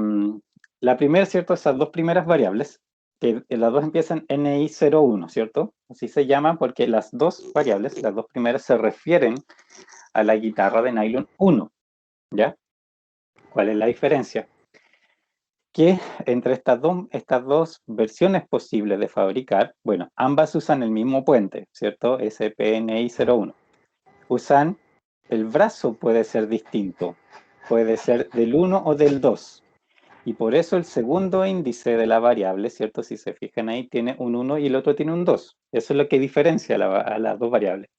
primera, ¿cierto? Esas dos primeras variables, que las dos empiezan NI01, ¿cierto? Así se llaman porque las dos variables, las dos primeras, se refieren a la guitarra de nylon 1, ¿ya? ¿Cuál es la diferencia? Que entre estas dos versiones posibles de fabricar, bueno, ambas usan el mismo puente, ¿cierto? SPNI01. Usan, el brazo puede ser distinto, puede ser del 1 o del 2. Y por eso el segundo índice de la variable, ¿cierto? Si se fijan ahí, tiene un 1 y el otro tiene un 2. Eso es lo que diferencia a las dos variables.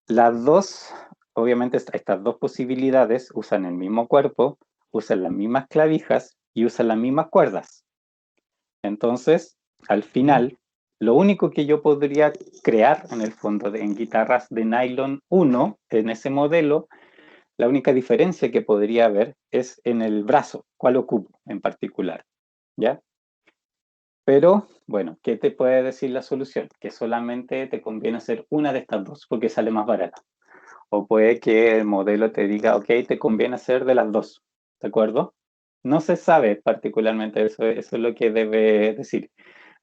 Las dos, obviamente estas dos posibilidades usan el mismo cuerpo, usan las mismas clavijas y usan las mismas cuerdas. Entonces, al final, lo único que yo podría crear en el fondo en guitarras de nylon 1, en ese modelo, la única diferencia que podría haber es en el brazo, cuál ocupo en particular, ¿ya? Pero, bueno, ¿qué te puede decir la solución? Que solamente te conviene hacer una de estas dos porque sale más barata. O puede que el modelo te diga, ok, te conviene hacer de las dos, ¿de acuerdo? No se sabe particularmente eso es lo que debe decir.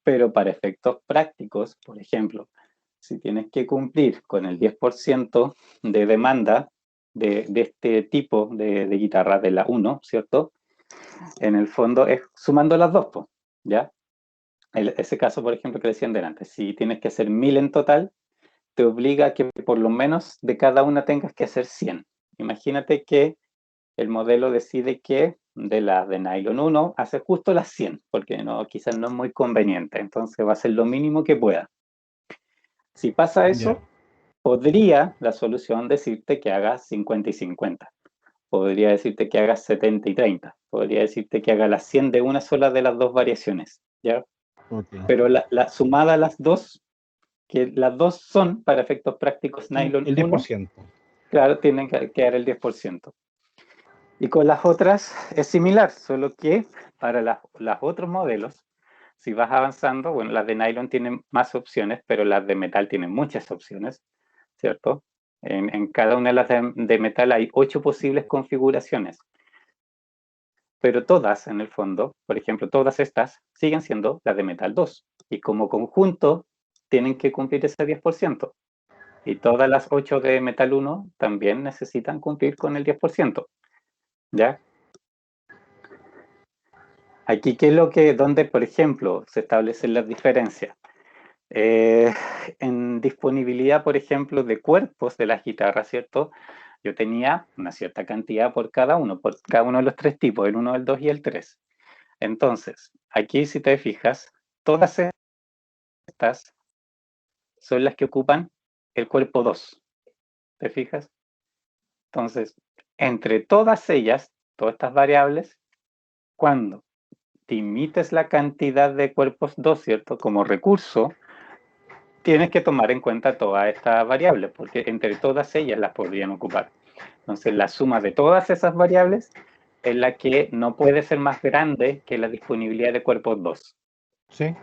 Pero para efectos prácticos, por ejemplo, si tienes que cumplir con el 10% de demanda de este tipo de guitarra de la 1, ¿cierto? En el fondo es sumando las dos, ¿ya? Ese caso, por ejemplo, que decían delante, si tienes que hacer 1000 en total, te obliga a que por lo menos de cada una tengas que hacer 100. Imagínate que el modelo decide que de las de nylon 1 hace justo las 100, porque no, quizás no es muy conveniente, entonces va a ser lo mínimo que pueda. Si pasa Ya. eso, podría la solución decirte que hagas 50 y 50. Podría decirte que hagas 70 y 30. Podría decirte que hagas las 100 de una sola de las dos variaciones, ¿ya? Ok. Pero la sumada a las dos, que las dos son, para efectos prácticos, nylon El 1, 10%. claro, tienen que quedar el 10%. Y con las otras es similar, solo que para los otros modelos, si vas avanzando, bueno, las de nylon tienen más opciones, pero las de metal tienen muchas opciones, ¿cierto? En cada una de las de metal hay 8 posibles configuraciones. pero todas, en el fondo, por ejemplo, todas estas siguen siendo las de metal 2. Y como conjunto, tienen que cumplir ese 10%. Y todas las 8 de metal 1 también necesitan cumplir con el 10%. ¿Ya? Aquí, ¿qué es lo que, donde, por ejemplo, se establecen las diferencias? En disponibilidad, por ejemplo, de cuerpos de las guitarras, ¿cierto? Yo tenía una cierta cantidad por cada uno de los tres tipos, el 1, el 2 y el 3. Entonces, aquí si te fijas, todas estas son las que ocupan el cuerpo 2. ¿Te fijas? Entonces, entre todas ellas, todas estas variables, cuando limites la cantidad de cuerpos 2, ¿cierto? Como recurso, tienes que tomar en cuenta todas estas variables, porque entre todas ellas las podrían ocupar. Entonces, la suma de todas esas variables es la que no puede ser más grande que la disponibilidad de cuerpos 2. Sí.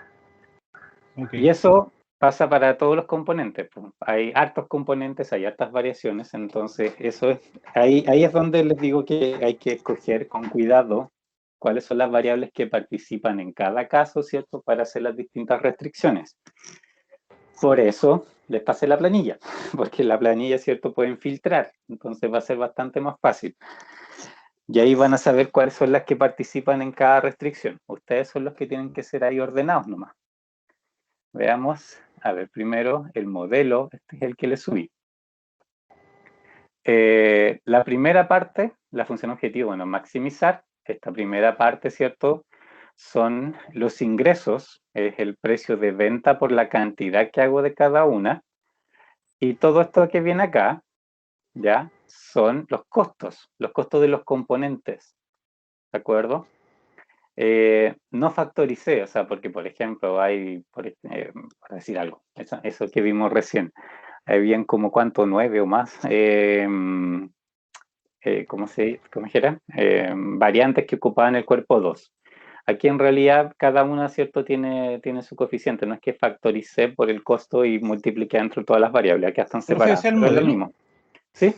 Okay. Y eso pasa para todos los componentes. Hay hartos componentes, hay hartas variaciones, entonces eso es, ahí es donde les digo que hay que escoger con cuidado cuáles son las variables que participan en cada caso, ¿cierto? Para hacer las distintas restricciones. Por eso les pasé la planilla, porque la planilla, ¿cierto? Pueden filtrar, entonces va a ser bastante más fácil. Y ahí van a saber cuáles son las que participan en cada restricción. Ustedes son los que tienen que ser ahí ordenados nomás. Veamos, a ver, primero el modelo, este es el que le subí. La primera parte, la función objetivo, bueno, maximizar. Esta primera parte, ¿cierto? Son los ingresos, es el precio de venta por la cantidad que hago de cada una. Y todo esto que viene acá, ¿ya? Son los costos de los componentes, ¿de acuerdo? No factoricé, o sea, porque por ejemplo hay, por decir algo, eso que vimos recién, habían como cuánto, 9 o más, ¿cómo dijera? Variantes que ocupaban el cuerpo 2. Aquí en realidad cada una, ¿cierto? Tiene su coeficiente, no es que factoricé por el costo y multipliqué entre todas las variables, aquí están ¿Te refieres separadas, al pero es lo modelo? mismo, ¿sí?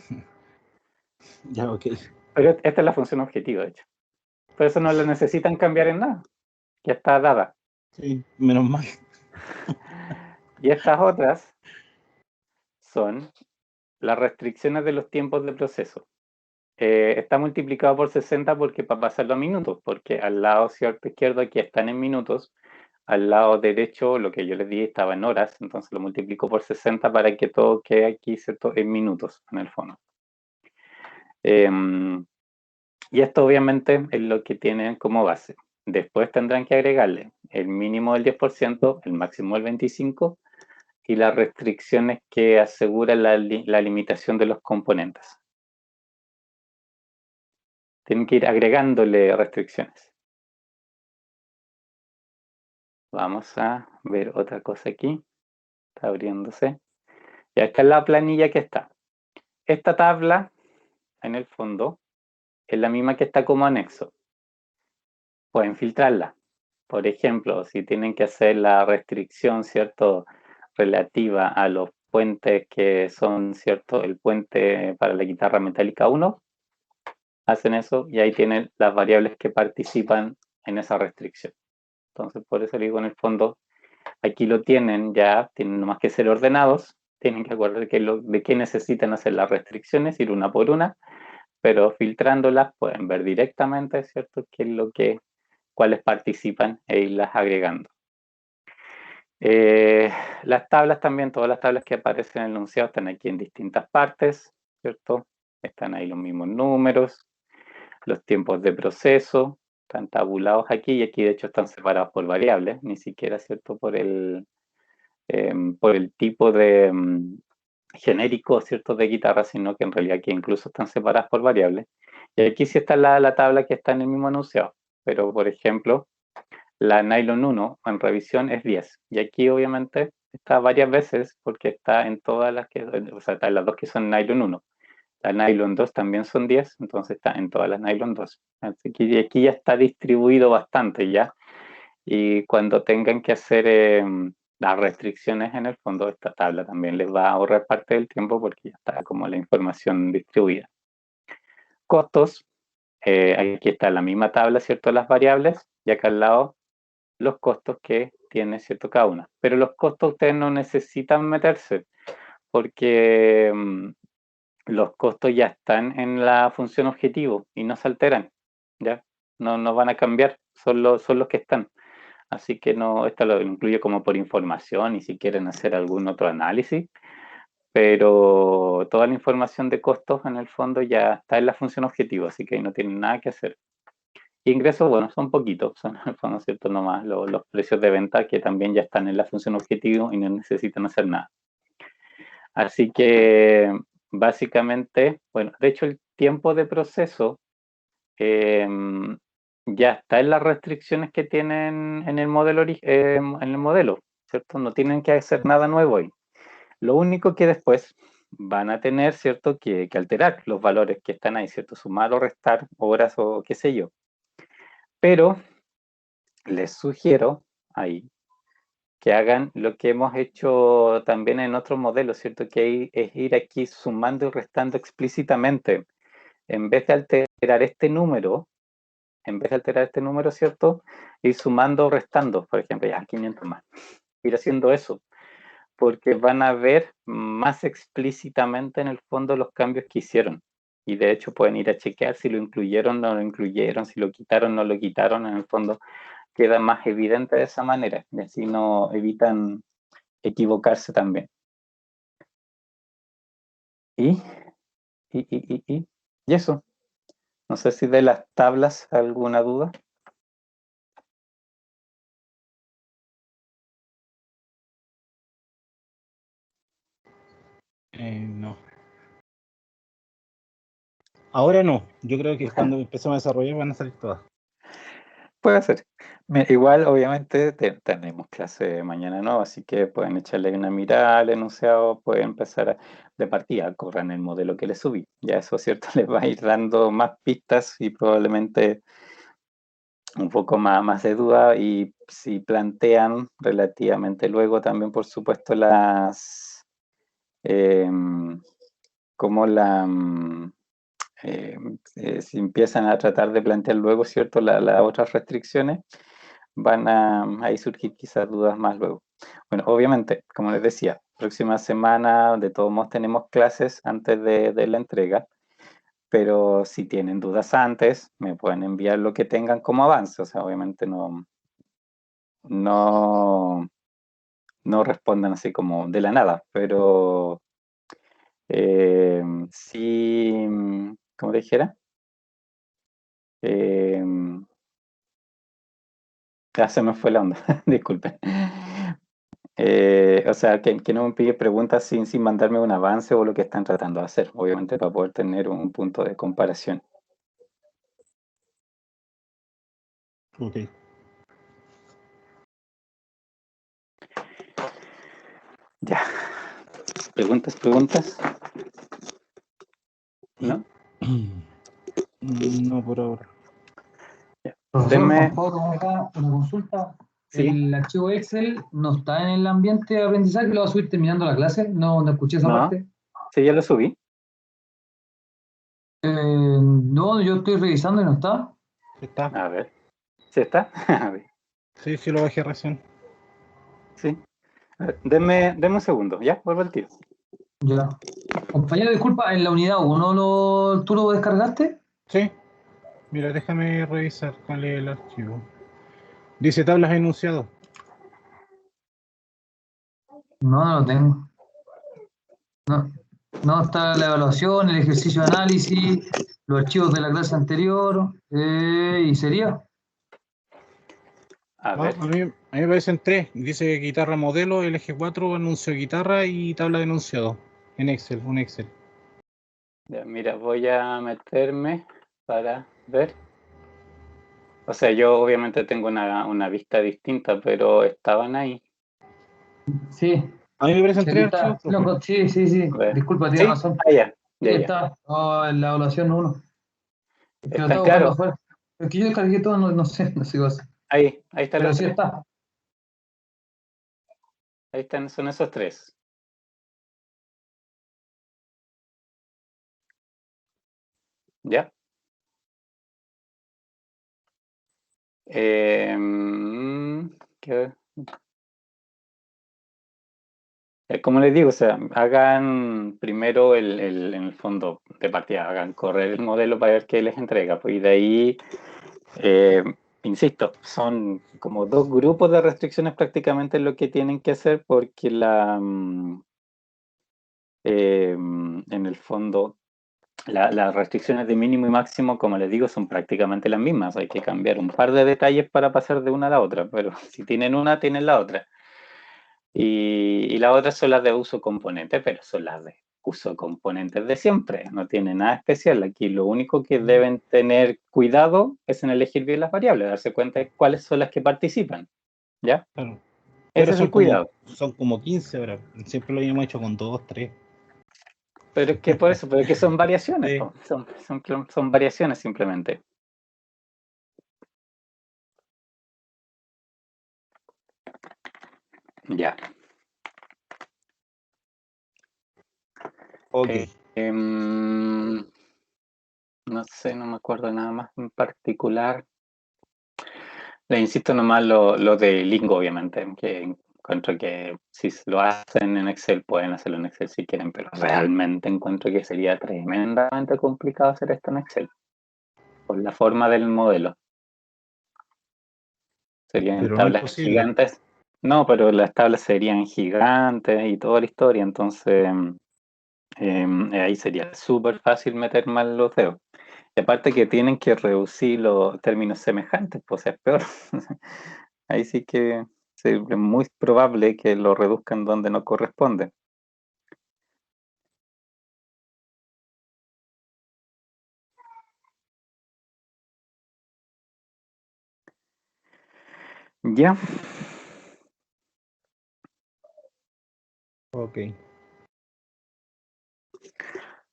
Ya, ok. Pero esta es la función objetiva, de hecho. Por eso no la necesitan cambiar en nada, ya está dada. Sí, menos mal. Y estas otras son las restricciones de los tiempos de proceso. Está multiplicado por 60 porque para pasarlo a minutos, porque al lado cierto izquierdo aquí están en minutos, al lado derecho lo que yo les di estaba en horas, entonces lo multiplico por 60 para que todo quede aquí, ¿cierto? En minutos, en el fondo. Y esto obviamente es lo que tienen como base. Después tendrán que agregarle el mínimo del 10%, el máximo del 25%, y las restricciones que aseguran la limitación de los componentes. Tienen que ir agregándole restricciones. Vamos a ver otra cosa aquí. Está abriéndose. Y esta es la planilla que está. Esta tabla, en el fondo, es la misma que está como anexo. Pueden filtrarla. Por ejemplo, si tienen que hacer la restricción, ¿cierto? Relativa a los puentes que son, ¿cierto? El puente para la guitarra metálica 1, hacen eso y ahí tienen las variables que participan en esa restricción. Entonces, por eso le digo, en el fondo, aquí lo tienen ya, tienen nomás que ser ordenados, tienen que acordar de qué necesitan hacer las restricciones, ir una por una, pero filtrándolas pueden ver directamente, ¿cierto?, qué es cuáles participan e irlas agregando. Las tablas también, todas las tablas que aparecen en el enunciado están aquí en distintas partes, ¿cierto? Están ahí los mismos números, los tiempos de proceso, están tabulados aquí y aquí de hecho están separados por variables, ni siquiera, ¿cierto?, por el tipo de genérico, ¿cierto?, de guitarra, sino que en realidad aquí incluso están separadas por variables. Y aquí sí está la tabla que está en el mismo enunciado, pero por ejemplo, la nylon 1 en revisión es 10, y aquí obviamente está varias veces porque está en todas las que, o sea, está en las dos que son nylon 1. La nylon 2 también son 10, entonces está en todas las nylon 2. Así que aquí ya está distribuido bastante ya. Y cuando tengan que hacer las restricciones en el fondo, esta tabla también les va a ahorrar parte del tiempo porque ya está como la información distribuida. Costos, aquí está la misma tabla, ¿cierto? Las variables, y acá al lado los costos que tiene, ¿cierto? Cada una. Pero los costos ustedes no necesitan meterse, porque los costos ya están en la función objetivo y no se alteran, ¿ya? No van a cambiar, son los que están. Así que no, esto lo incluye como por información y si quieren hacer algún otro análisis, pero toda la información de costos en el fondo ya está en la función objetivo, así que ahí no tienen nada que hacer. Ingresos, bueno, son poquitos, son en el fondo, ¿cierto? Nomás los precios de venta que también ya están en la función objetivo y no necesitan hacer nada. Así que básicamente, bueno, de hecho el tiempo de proceso ya está en las restricciones que tienen en el modelo, ¿cierto? No tienen que hacer nada nuevo ahí. Lo único que después van a tener, ¿cierto? Que alterar los valores que están ahí, ¿cierto? Sumar o restar horas o qué sé yo. Pero les sugiero ahí que hagan lo que hemos hecho también en otros modelos, ¿cierto? Que es ir aquí sumando y restando explícitamente. En vez de alterar este número, ¿cierto? Ir sumando o restando, por ejemplo, ya 500 más. Ir haciendo eso, porque van a ver más explícitamente en el fondo los cambios que hicieron. Y de hecho pueden ir a chequear si lo incluyeron, no lo incluyeron, si lo quitaron, no lo quitaron. En el fondo queda más evidente de esa manera y así no evitan equivocarse también. Y eso. No sé si de las tablas alguna duda. No. Ahora no. Yo creo que cuando empecemos a desarrollar van a salir todas. Puede ser. Igual, obviamente, tenemos clase mañana, ¿no? Así que pueden echarle una mirada al enunciado, pueden empezar de partida, corran el modelo que les subí. Ya eso, ¿cierto? Les va a ir dando más pistas y probablemente un poco más de duda. Y si plantean relativamente luego también, por supuesto, como si empiezan a tratar de plantear luego, ¿cierto? Las otras restricciones van a ahí surgir quizás dudas más luego. Bueno, obviamente, como les decía, próxima semana de todos modos tenemos clases antes de la entrega, pero si tienen dudas antes, me pueden enviar lo que tengan como avance, o sea, obviamente no, no respondan así como de la nada, pero sí, como dijera, ya se me fue la onda, disculpen. O sea, que no me pide preguntas sin mandarme un avance o lo que están tratando de hacer, obviamente para poder tener un punto de comparación. Ok. Ya. ¿Preguntas? ¿No? No por ahora. Ya. Profesor, Denme, Juan Pablo, acá una consulta. sí, El archivo Excel no está en el ambiente de aprendizaje, lo va a subir terminando la clase. No escuché esa no, parte. sí, ya lo subí. No, yo estoy revisando y no está. ¿Está? A ver, ¿sí está? A ver, Sí, sí lo bajé recién. sí. A ver, denme un segundo, ¿ya? Vuelvo al tiro. Ya. Compañero, disculpa, en la unidad 1 ¿tú lo descargaste? Sí. Mira, déjame revisar cuál es el archivo. Dice tablas enunciado. No, no lo tengo. No, no está la evaluación, el ejercicio de análisis, los archivos de la clase anterior, y sería. A Ah, ver, a mí me parecen tres. Dice guitarra modelo, el eje 4, anuncio de guitarra y tabla de enunciado. En Excel, un Excel. ya, mira, voy a meterme para ver. O sea, yo obviamente tengo una vista distinta, pero estaban ahí. Sí, A mí me parecen sí, aquí tres está. archivos, profe. Sí, sí, sí. A ver. Disculpa, tienes ¿Sí? razón. Ah, ya, Sí, ya, ya. está. Oh, en la evaluación 1. Es que lo ¿Están estaba buscando claros? afuera. Es que yo descargué todo, no sé, no sé qué pasa. Ahí están Pero los sí tres. está. Ahí están, son esos tres. ¿Ya? Como les digo, o sea, hagan primero en el fondo de partida, hagan correr el modelo para ver qué les entrega, pues, y de ahí, insisto, son como dos grupos de restricciones prácticamente lo que tienen que hacer, porque en el fondo las restricciones de mínimo y máximo, como les digo, son prácticamente las mismas. Hay que cambiar un par de detalles para pasar de una a la otra, pero si tienen una, tienen la otra. Y las otras son las de uso componente, pero son las de uso componentes de siempre. No tiene nada especial. Aquí lo único que deben tener cuidado es en elegir bien las variables, darse cuenta de cuáles son las que participan. ¿Ya? Claro. Ese Pero es el cuidado. son como 15 ahora. Siempre lo habíamos hecho con 2, 3. Pero es que por eso, pero es que son variaciones, Sí. po. Son variaciones simplemente. Ya. Ok. No sé, no me acuerdo nada más en particular. Le insisto nomás lo de Lingo, obviamente, que encuentro que si lo hacen en Excel, pueden hacerlo en Excel si quieren, pero realmente encuentro que sería tremendamente complicado hacer esto en Excel, por la forma del modelo. Serían Pero no tablas imposible. gigantes. No, pero las tablas serían gigantes y toda la historia, entonces ahí sería súper fácil meter mal los dedos. Y aparte que tienen que reducir los términos semejantes, pues es peor. Ahí sí que es muy probable que lo reduzcan donde no corresponde. Ya, Ok.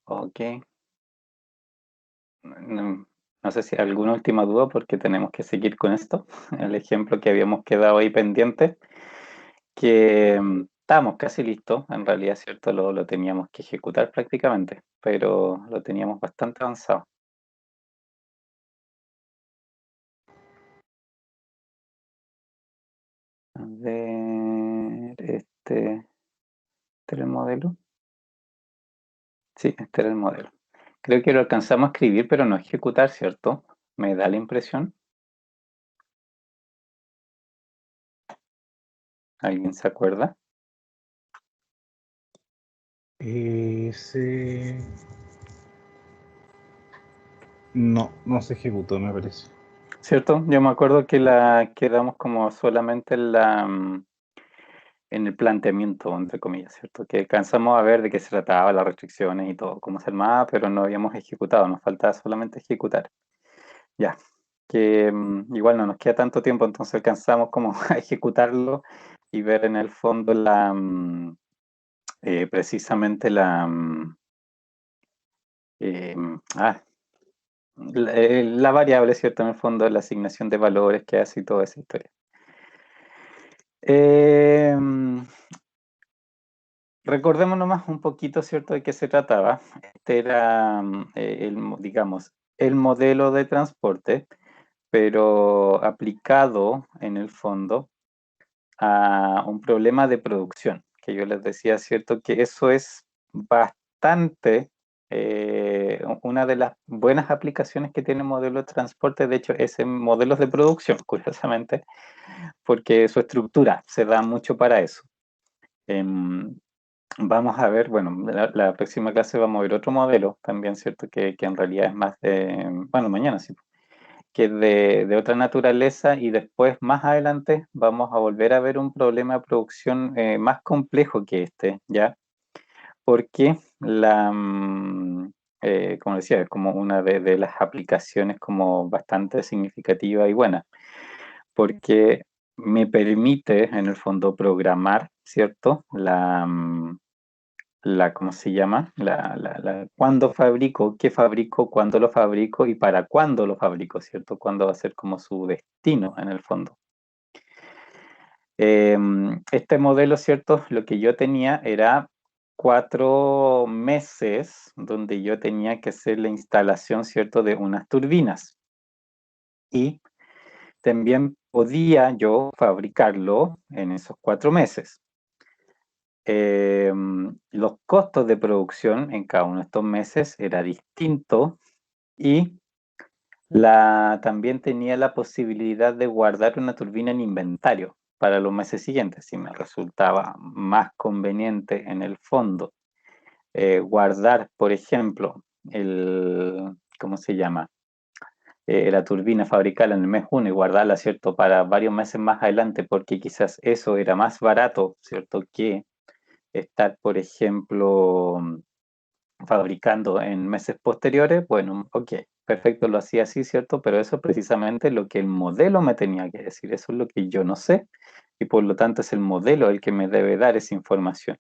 ok. No, no sé si hay alguna última duda porque tenemos que seguir con esto. El ejemplo que habíamos quedado ahí pendiente, que estábamos casi listos, en realidad, ¿cierto? Lo teníamos que ejecutar prácticamente, pero lo teníamos bastante avanzado. A ver, ¿este era el modelo? Sí, este era el modelo. Creo que lo alcanzamos a escribir, pero no a ejecutar, ¿cierto? Me da la impresión. ¿Alguien se acuerda? Ese... No se ejecutó, me parece. ¿Cierto? Yo me acuerdo que la quedamos como solamente en el planteamiento, entre comillas, ¿cierto? Que alcanzamos a ver de qué se trataba, las restricciones y todo, cómo se armaba, pero no habíamos ejecutado, nos faltaba solamente ejecutar. Ya, que igual no nos queda tanto tiempo, entonces alcanzamos como a ejecutarlo y ver en el fondo precisamente eh, ah, la variable, ¿cierto? En el fondo, la asignación de valores que hace y toda esa historia. Recordemos nomás un poquito, ¿cierto?, de qué se trataba. Este era, digamos, el modelo de transporte, pero aplicado en el fondo a un problema de producción, que yo les decía, ¿cierto?, que eso es bastante, una de las buenas aplicaciones que tiene el modelo de transporte, de hecho, es en modelos de producción, curiosamente, porque su estructura se da mucho para eso. Vamos a ver, bueno, la próxima clase vamos a ver otro modelo también, ¿cierto? Que en realidad es más de, bueno, mañana sí, que es de otra naturaleza y después, más adelante, vamos a volver a ver un problema de producción más complejo que este, ¿ya? Porque como decía, es como una de las aplicaciones como bastante significativa y buena, porque me permite, en el fondo, programar, ¿cierto? ¿Cómo se llama? Cuándo fabrico, qué fabrico, cuándo lo fabrico y para cuándo lo fabrico, ¿cierto? Cuándo va a ser como su destino en el fondo. Este modelo, ¿cierto? Lo que yo tenía era 4 meses donde yo tenía que hacer la instalación, ¿cierto? De unas turbinas. Y también podía yo fabricarlo en esos 4 meses. Los costos de producción en cada uno de estos meses era distinto y también tenía la posibilidad de guardar una turbina en inventario para los meses siguientes, si me resultaba más conveniente en el fondo. Guardar, por ejemplo, ¿cómo se llama? La turbina, fabricarla en el mes 1 y guardarla, ¿cierto? Para varios meses más adelante, porque quizás eso era más barato, ¿cierto? Que estar, por ejemplo, fabricando en meses posteriores, bueno, ok, perfecto, lo hacía así, ¿cierto? Pero eso es precisamente lo que el modelo me tenía que decir, eso es lo que yo no sé, y por lo tanto es el modelo el que me debe dar esa información.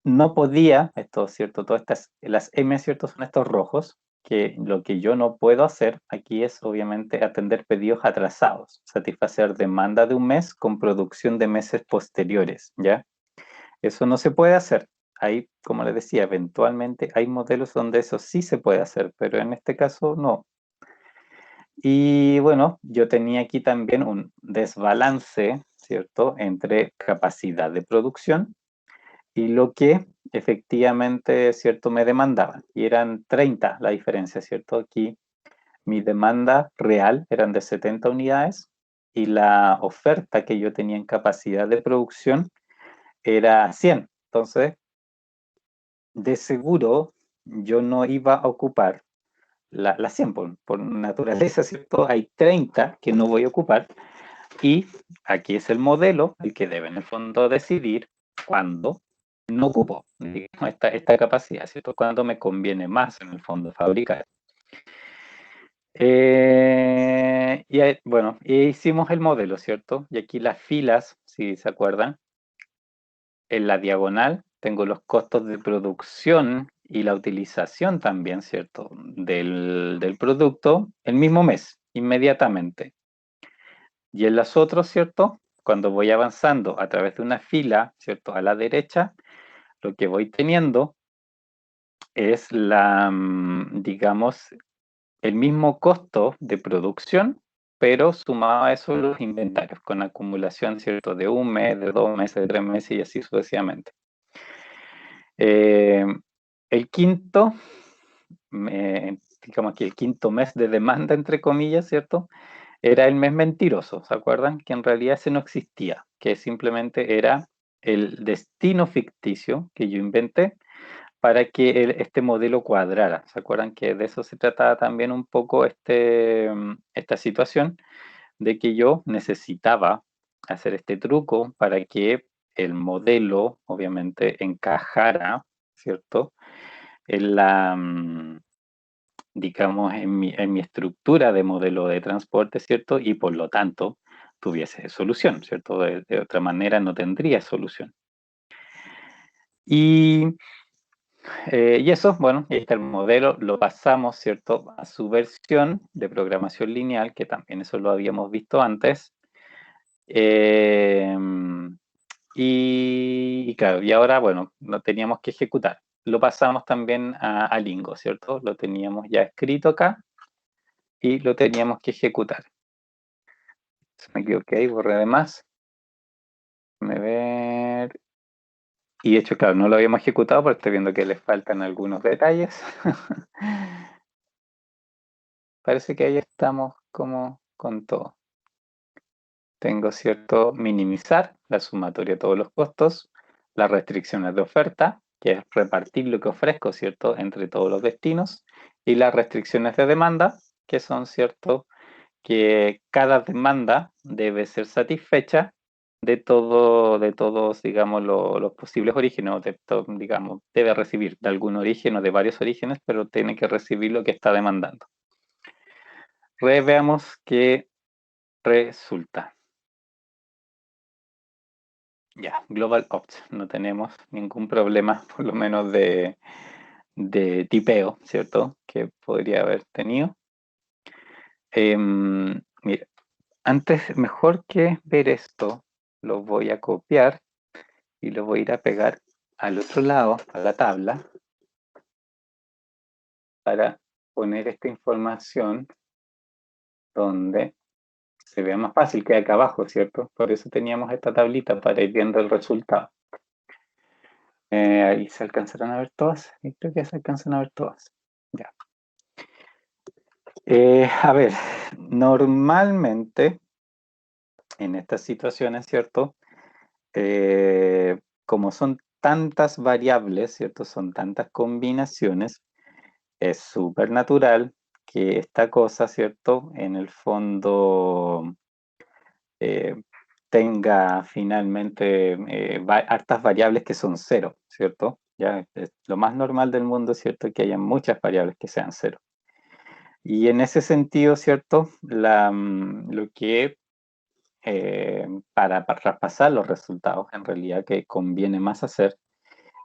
No podía, esto, ¿cierto? Todas las M, ¿cierto? Son estos rojos, que lo que yo no puedo hacer aquí es obviamente atender pedidos atrasados, satisfacer demanda de un mes con producción de meses posteriores, ¿ya? Eso no se puede hacer. Ahí, como les decía, eventualmente hay modelos donde eso sí se puede hacer, pero en este caso no. Y bueno, yo tenía aquí también un desbalance, ¿cierto?, entre capacidad de producción y lo que efectivamente, ¿cierto?, me demandaban. Y eran 30 la diferencia, ¿cierto? Aquí mi demanda real eran de 70 unidades y la oferta que yo tenía en capacidad de producción era 100. Entonces, de seguro yo no iba a ocupar la 100 por naturaleza, ¿cierto? Hay 30 que no voy a ocupar y aquí es el modelo el que debe en el fondo decidir cuándo no ocupo digamos, esta capacidad, ¿cierto? Cuándo me conviene más en el fondo fabricar. Bueno, hicimos el modelo, ¿cierto? Y aquí las filas, si se acuerdan, en la diagonal tengo los costos de producción y la utilización también, ¿cierto? Del producto el mismo mes, inmediatamente. Y en las otras, ¿cierto? Cuando voy avanzando a través de una fila, ¿cierto? A la derecha, lo que voy teniendo es digamos, el mismo costo de producción, pero sumado a eso los inventarios, con acumulación, ¿cierto? De un mes, de 2 meses, de 3 meses y así sucesivamente. El quinto, digamos aquí el quinto mes de demanda, entre comillas, ¿cierto? Era el mes mentiroso, ¿se acuerdan? Que en realidad ese no existía, que simplemente era el destino ficticio que yo inventé para que este modelo cuadrara. ¿Se acuerdan que de eso se trataba también un poco esta situación? De que yo necesitaba hacer este truco para que el modelo, obviamente, encajara, ¿cierto? Digamos, en mi estructura de modelo de transporte, ¿cierto? Y por lo tanto, tuviese solución, ¿cierto? De otra manera no tendría solución. Y eso, bueno, ahí está el modelo, lo pasamos, ¿cierto?, a su versión de programación lineal, que también eso lo habíamos visto antes. Y claro, y ahora, bueno, lo teníamos que ejecutar. Lo pasamos también a Lingo, ¿cierto? Lo teníamos ya escrito acá y lo teníamos que ejecutar. Me equivoqué, borré además. Déjame ver. Y de hecho, claro, no lo habíamos ejecutado porque estoy viendo que le faltan algunos detalles. Parece que ahí estamos como con todo. Tengo, ¿cierto? Minimizar la sumatoria de todos los costos, las restricciones de oferta, que es repartir lo que ofrezco, ¿cierto?, entre todos los destinos, y las restricciones de demanda, que son, ¿cierto?, que cada demanda debe ser satisfecha de todos, digamos, los posibles orígenes, digamos, debe recibir de algún origen o de varios orígenes, pero tiene que recibir lo que está demandando. Veamos qué resulta. Ya, Global Opt, no tenemos ningún problema, por lo menos de tipeo, ¿cierto? Que podría haber tenido. Mira, antes, mejor que ver esto, lo voy a copiar y lo voy a ir a pegar al otro lado, a la tabla, para poner esta información donde se vea más fácil que acá abajo, ¿cierto? Por eso teníamos esta tablita para ir viendo el resultado. Ahí se alcanzarán a ver todas. Y creo que se alcanzan a ver todas. Ya. A ver, normalmente en estas situaciones, ¿cierto? Como son tantas variables, ¿cierto? Son tantas combinaciones, es súper natural que esta cosa, ¿cierto? En el fondo tenga finalmente hartas variables que son cero, ¿cierto? Ya es lo más normal del mundo, ¿cierto? Que haya muchas variables que sean cero. Y en ese sentido, ¿cierto? Lo que para traspasar los resultados, en realidad, que conviene más hacer,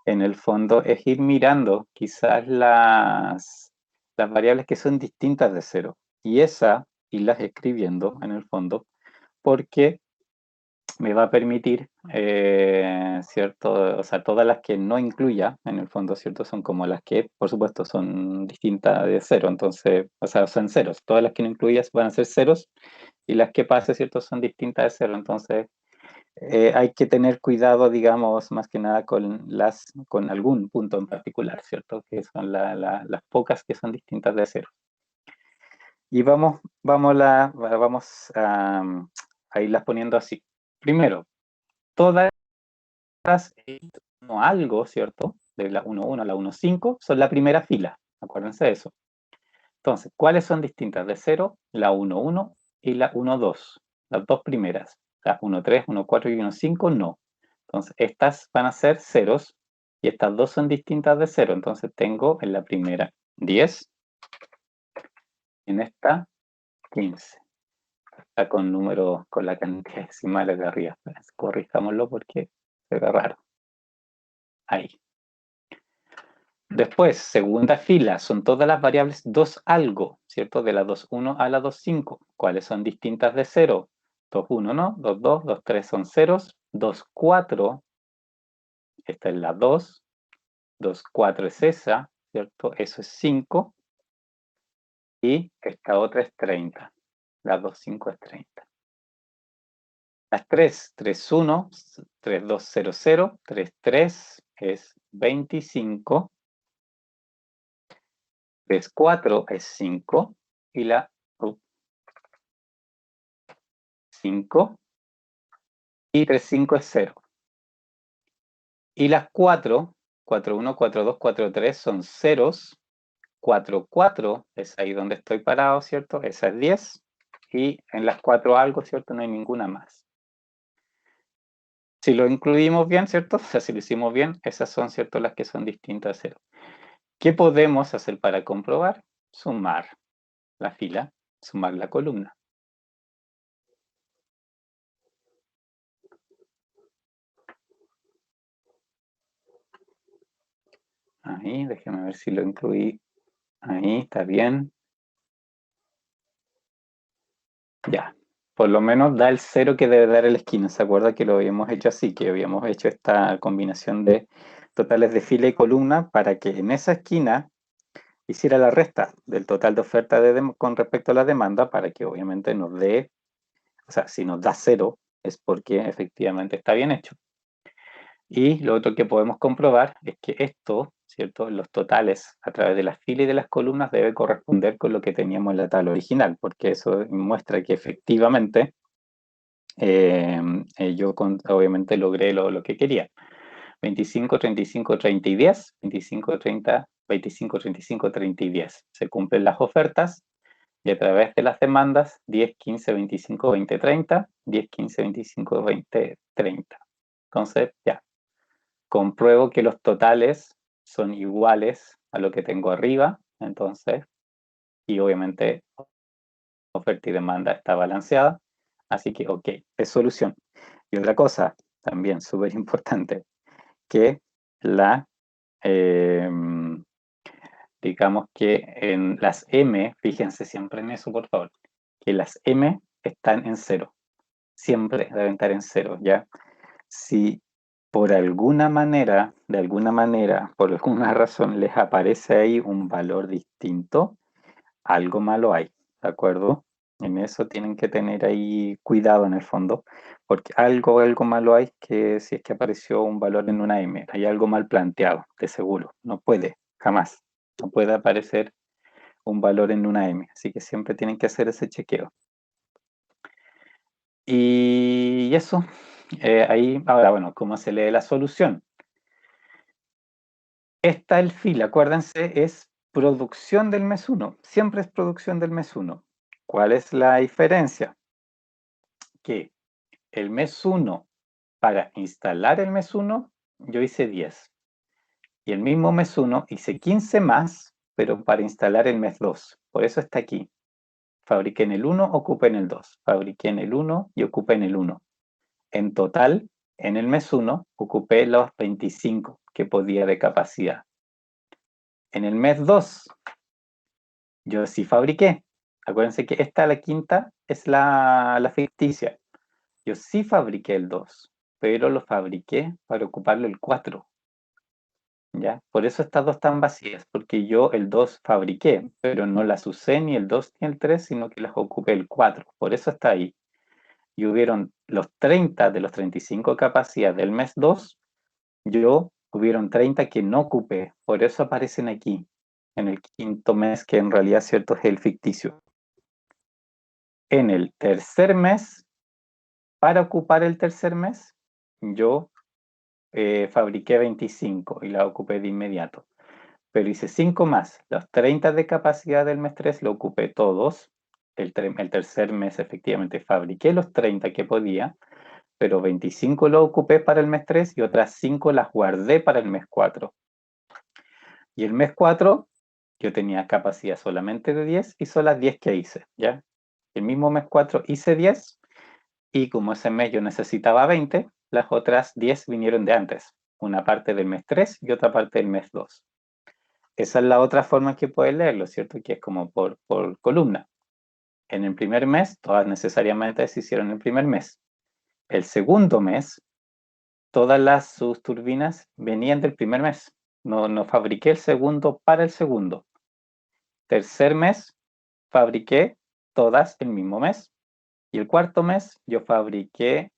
en el fondo, es ir mirando quizás las variables que son distintas de cero. Y irlas escribiendo, en el fondo, porque me va a permitir, ¿cierto? O sea, todas las que no incluya, en el fondo, ¿cierto? Son como las que, por supuesto, son distintas de cero. Entonces, o sea, son ceros. Todas las que no incluyas van a ser ceros y las que pase, ¿cierto? Son distintas de cero. Entonces, hay que tener cuidado, digamos, más que nada con algún punto en particular, ¿cierto? Que son las pocas que son distintas de cero. Y vamos a irlas poniendo así. Primero, todas las no algo, ¿cierto? De la 1.1 a la 1.5 son la primera fila. Acuérdense de eso. Entonces, ¿cuáles son distintas de 0? La 1.1 y la 1.2. Las dos primeras. La 1.3, 1.4 y 1.5 no. Entonces, estas van a ser ceros y estas dos son distintas de 0. Entonces, tengo en la primera 10, en esta 15. Está con número, con la cantidad decimales de arriba. Corrijámoslo porque se ve raro. Ahí. Después, segunda fila, son todas las variables 2 algo, ¿cierto? De la 2.1 a la 2.5. ¿Cuáles son distintas de 0? 2.1 no, 2.2, 2.3 son ceros, 2.4, esta es la 2, 2.4 es esa, ¿cierto? Eso es 5, y esta otra es 30, la 2.5 es 30. Las 3, 3.1, 3.2.0.0, 3.3 es 25, 3.4 es 5, y la 5, y 3.5 es 0. Y las 4, 4.1, 4.2, 4.3 son ceros, 4.4 es ahí donde estoy parado, ¿cierto? Esa es 10, y en las 4 algo, ¿cierto? No hay ninguna más. Si lo incluimos bien, ¿cierto? O sea, si lo hicimos bien, esas son, ¿cierto? Las que son distintas a 0. ¿Qué podemos hacer para comprobar? Sumar la fila, sumar la columna. Ahí, déjeme ver si lo incluí. Ahí, está bien. Ya, por lo menos da el 0 que debe dar el esquina. ¿Se acuerda que lo habíamos hecho así? Que habíamos hecho esta combinación de totales de fila y columna para que en esa esquina hiciera la resta del total de oferta con respecto a la demanda, para que obviamente nos dé, o sea, si nos da 0 es porque efectivamente está bien hecho. Y lo otro que podemos comprobar es que esto, ¿cierto? Los totales a través de las filas y de las columnas debe corresponder con lo que teníamos en la tabla original, porque eso muestra que efectivamente yo obviamente logré lo que quería. 25, 35, 30 y 10, 25, 30, 25, 35, 30 y 10. Se cumplen las ofertas y a través de las demandas 10, 15, 25, 20, 30, 10, 15, 25, 20, 30. Entonces, ya, compruebo que los totales son iguales a lo que tengo arriba, entonces, y obviamente oferta y demanda está balanceada, así que ok, es solución. Y otra cosa, también súper importante, que digamos que en las M, fíjense siempre en eso, por favor, que las M están en 0. Siempre deben estar en 0, ¿ya? Si por alguna manera, de alguna manera, por alguna razón, les aparece ahí un valor distinto, algo malo hay, ¿de acuerdo? En eso tienen que tener ahí cuidado en el fondo, porque algo malo hay que si es que apareció un valor en una M, hay algo mal planteado, de seguro. No puede, jamás. No puede aparecer un valor en una M, así que siempre tienen que hacer ese chequeo. Y eso, ahí, ahora, bueno, ¿cómo se lee la solución? Esta el fil, acuérdense, es producción del mes 1. Siempre es producción del mes 1. ¿Cuál es la diferencia? Que el mes 1, para instalar el mes 1, yo hice 10. Y el mismo mes 1 hice 15 más, pero para instalar el mes 2. Por eso está aquí. Fabriqué en el 1, ocupé en el 2. Fabriqué en el 1 y ocupé en el 1. En total, en el mes 1, ocupé los 25 que podía de capacidad. En el mes 2, yo sí fabriqué. Acuérdense que esta, la quinta, es la ficticia. Yo sí fabriqué el 2, pero lo fabriqué para ocuparlo el 4. ¿Ya? Por eso estas dos están vacías, porque yo el 2 fabriqué, pero no las usé ni el 2 ni el 3, sino que las ocupé el 4. Por eso está ahí. Y hubieron los 30 de los 35 capacidades del mes 2, yo hubieron 30 que no ocupé. Por eso aparecen aquí, en el quinto mes, que en realidad cierto es el ficticio. En el tercer mes, para ocupar el tercer mes, yo fabriqué 25 y la ocupé de inmediato. Pero hice 5 más. Los 30 de capacidad del mes 3 lo ocupé todos. El tercer mes efectivamente fabriqué los 30 que podía, pero 25 lo ocupé para el mes 3 y otras 5 las guardé para el mes 4. Y el mes 4 yo tenía capacidad solamente de 10 y son las 10 que hice, ¿ya? El mismo mes 4 hice 10 y como ese mes yo necesitaba 20, las otras 10 vinieron de antes. Una parte del mes 3 y otra parte del mes 2. Esa es la otra forma que puedes leerlo, ¿cierto? Que es como por columna. En el primer mes, todas necesariamente se hicieron en el primer mes. El segundo mes, todas sus turbinas venían del primer mes. No fabriqué el segundo para el segundo. Tercer mes, fabriqué todas el mismo mes. Y el cuarto mes, yo fabriqué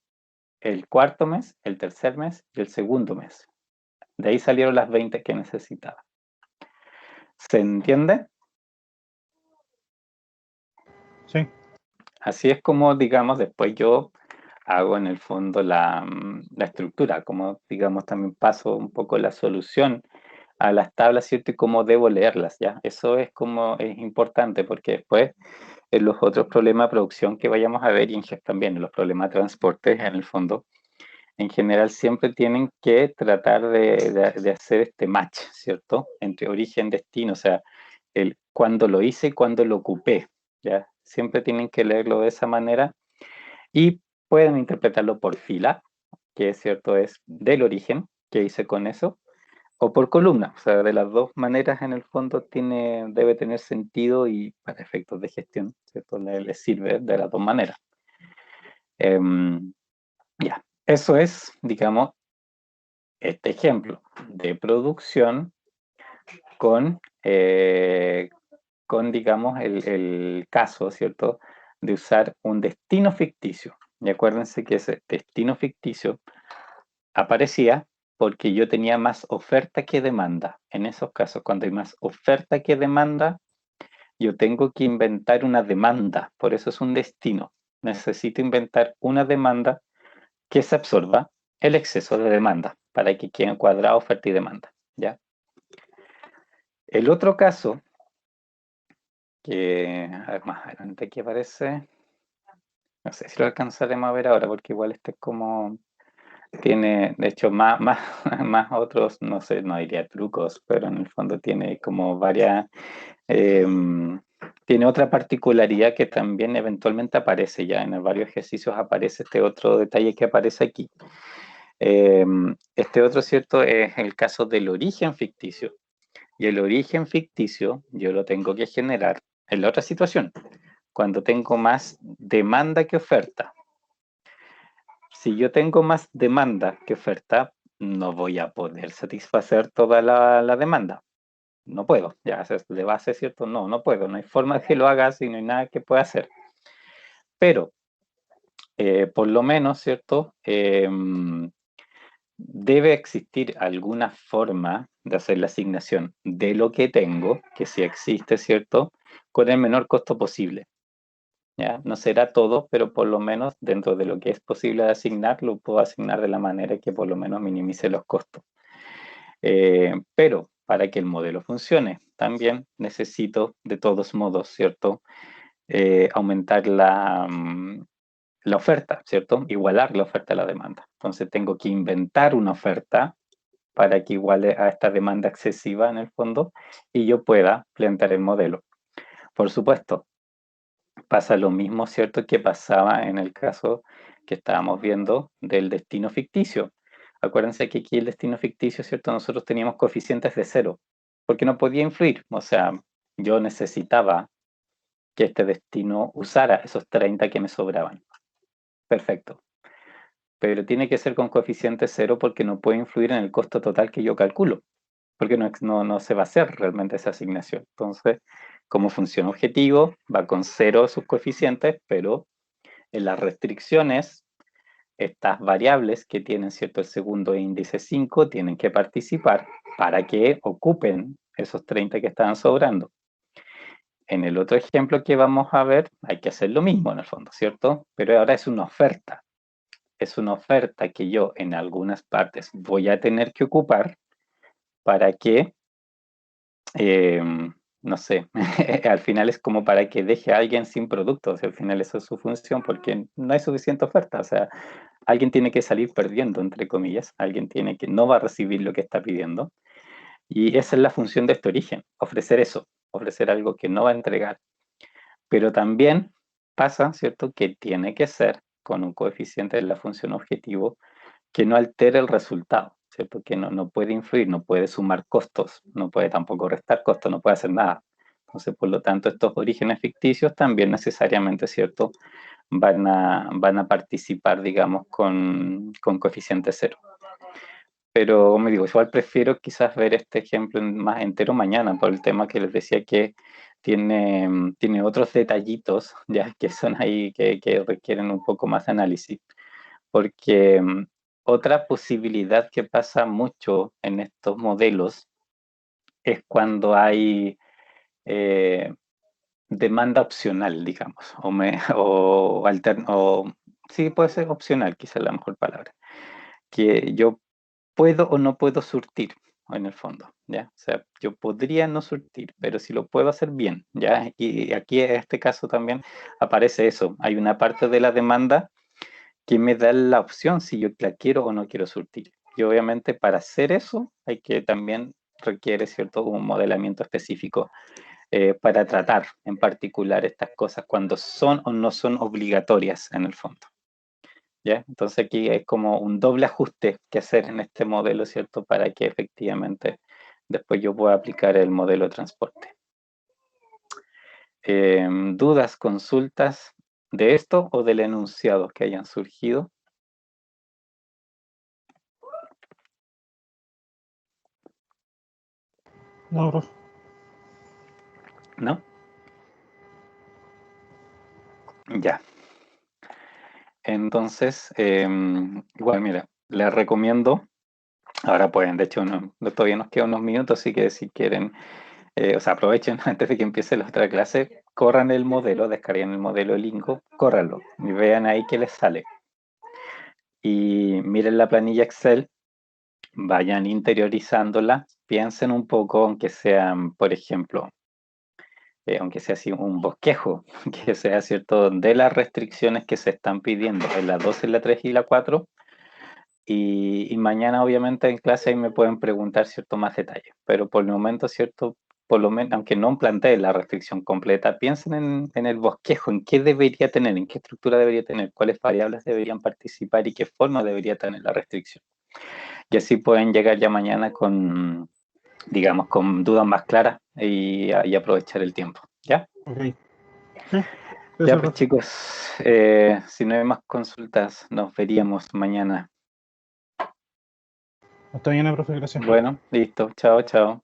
el cuarto mes, el tercer mes y el segundo mes. De ahí salieron las 20 que necesitaba. ¿Se entiende? Sí. Así es como, digamos, después yo hago en el fondo la estructura, como, digamos, también paso un poco la solución a las tablas, ¿cierto? Y cómo debo leerlas, ¿ya? Eso es como, es importante, porque después en los otros problemas de producción que vayamos a ver, y también en los problemas de transporte, en el fondo, en general siempre tienen que tratar de hacer este match, ¿cierto? Entre origen, destino, o sea, el cuándo lo hice y cuándo lo ocupé, ¿ya? Siempre tienen que leerlo de esa manera y pueden interpretarlo por fila, que es cierto, es del origen que hice con eso, o por columna, o sea, de las dos maneras en el fondo debe tener sentido y para efectos de gestión, ¿cierto? Le sirve de las dos maneras. Ya, eso es, digamos, este ejemplo de producción con, digamos, el caso, ¿cierto?, de usar un destino ficticio. Y acuérdense que ese destino ficticio aparecía porque yo tenía más oferta que demanda. En esos casos, cuando hay más oferta que demanda, yo tengo que inventar una demanda. Por eso es un destino. Necesito inventar una demanda que se absorba el exceso de demanda para que quede cuadrado oferta y demanda, ¿ya? El otro caso, que más adelante aquí aparece, no sé si lo alcanzaremos a ver ahora, porque igual este es como, tiene, de hecho, más otros, no sé, no diría trucos, pero en el fondo tiene como varias, tiene otra particularidad que también eventualmente aparece ya, en varios ejercicios aparece este otro detalle que aparece aquí. Este otro, ¿cierto?, es el caso del origen ficticio. Y el origen ficticio yo lo tengo que generar en la otra situación, cuando tengo más demanda que oferta. Si yo tengo más demanda que oferta, no voy a poder satisfacer toda la demanda. No puedo, ya de base, ¿cierto? No puedo, no hay forma de que lo haga si no hay nada que pueda hacer. pero por lo menos, ¿cierto? Debe existir alguna forma de hacer la asignación de lo que tengo, que sí existe, ¿cierto? Con el menor costo posible. ¿Ya? No será todo, pero por lo menos dentro de lo que es posible de asignar, lo puedo asignar de la manera que por lo menos minimice los costos. Pero para que el modelo funcione, también necesito de todos modos, ¿cierto? Aumentar la oferta, ¿cierto? Igualar la oferta a la demanda. Entonces tengo que inventar una oferta para que iguale a esta demanda excesiva en el fondo y yo pueda plantear el modelo. Por supuesto, pasa lo mismo, ¿cierto?, que pasaba en el caso que estábamos viendo del destino ficticio. Acuérdense que aquí el destino ficticio, ¿cierto?, nosotros teníamos coeficientes de 0, porque no podía influir. O sea, yo necesitaba que este destino usara esos 30 que me sobraban. Perfecto. Pero tiene que ser con coeficiente 0 porque no puede influir en el costo total que yo calculo, porque no se va a hacer realmente esa asignación. Entonces, como función objetivo, va con 0 sus coeficientes, pero en las restricciones, estas variables que tienen, ¿cierto?, el segundo índice 5, tienen que participar para que ocupen esos 30 que estaban sobrando. En el otro ejemplo que vamos a ver, hay que hacer lo mismo en el fondo, ¿cierto? Pero ahora es una oferta. Es una oferta que yo en algunas partes voy a tener que ocupar para que, no sé, al final es como para que deje a alguien sin producto. O sea, al final eso es su función porque no hay suficiente oferta. O sea, alguien tiene que salir perdiendo, entre comillas. Alguien tiene que no va a recibir lo que está pidiendo. Y esa es la función de este origen, ofrecer eso, ofrecer algo que no va a entregar. Pero también pasa, ¿cierto?, que tiene que ser con un coeficiente de la función objetivo que no altere el resultado, ¿cierto? Que no puede influir, no puede sumar costos, no puede tampoco restar costos, no puede hacer nada. Entonces, por lo tanto, estos orígenes ficticios también necesariamente, ¿cierto?, van a participar, digamos, con coeficiente 0. Pero, como digo, igual prefiero quizás ver este ejemplo más entero mañana, por el tema que les decía que tiene otros detallitos, ya que son ahí que requieren un poco más de análisis. Porque otra posibilidad que pasa mucho en estos modelos es cuando hay demanda opcional, digamos, sí, puede ser opcional, quizá es la mejor palabra, que yo puedo o no puedo surtir, en el fondo, ¿ya? O sea, yo podría no surtir, pero si lo puedo hacer bien, ¿ya? Y aquí en este caso también aparece eso, hay una parte de la demanda que me da la opción si yo la quiero o no quiero surtir. Y obviamente para hacer eso hay que también requiere, ¿cierto?, un modelamiento específico para tratar en particular estas cosas cuando son o no son obligatorias en el fondo. ¿Ya? Entonces aquí hay como un doble ajuste que hacer en este modelo, ¿cierto?, para que efectivamente después yo pueda aplicar el modelo de transporte. ¿Dudas, consultas de esto o del enunciado que hayan surgido? No, profe. ¿No? Ya. Entonces, igual, mira, les recomiendo, ahora pueden, de hecho, todavía nos quedan unos minutos, así que si quieren, o sea, aprovechen antes de que empiece la otra clase, corran el modelo, descarguen el modelo Lingo, córranlo y vean ahí qué les sale. Y miren la planilla Excel, vayan interiorizándola, piensen un poco, aunque sean, por ejemplo, aunque sea así un bosquejo, que sea cierto, de las restricciones que se están pidiendo en la 2, en la 3 y la 4, y mañana obviamente en clase ahí me pueden preguntar cierto más detalles, pero por el momento, cierto, por lo menos, aunque no plantee la restricción completa, piensen en el bosquejo, en qué debería tener, en qué estructura debería tener, cuáles variables deberían participar y qué forma debería tener la restricción. Y así pueden llegar ya mañana con, digamos, con dudas más claras y aprovechar el tiempo, ¿ya? Ok. Sí, Ya eso, pues profe. chicos, si no hay más consultas, nos veríamos mañana. Hasta mañana, profe, gracias. Bueno, listo, chao, chao.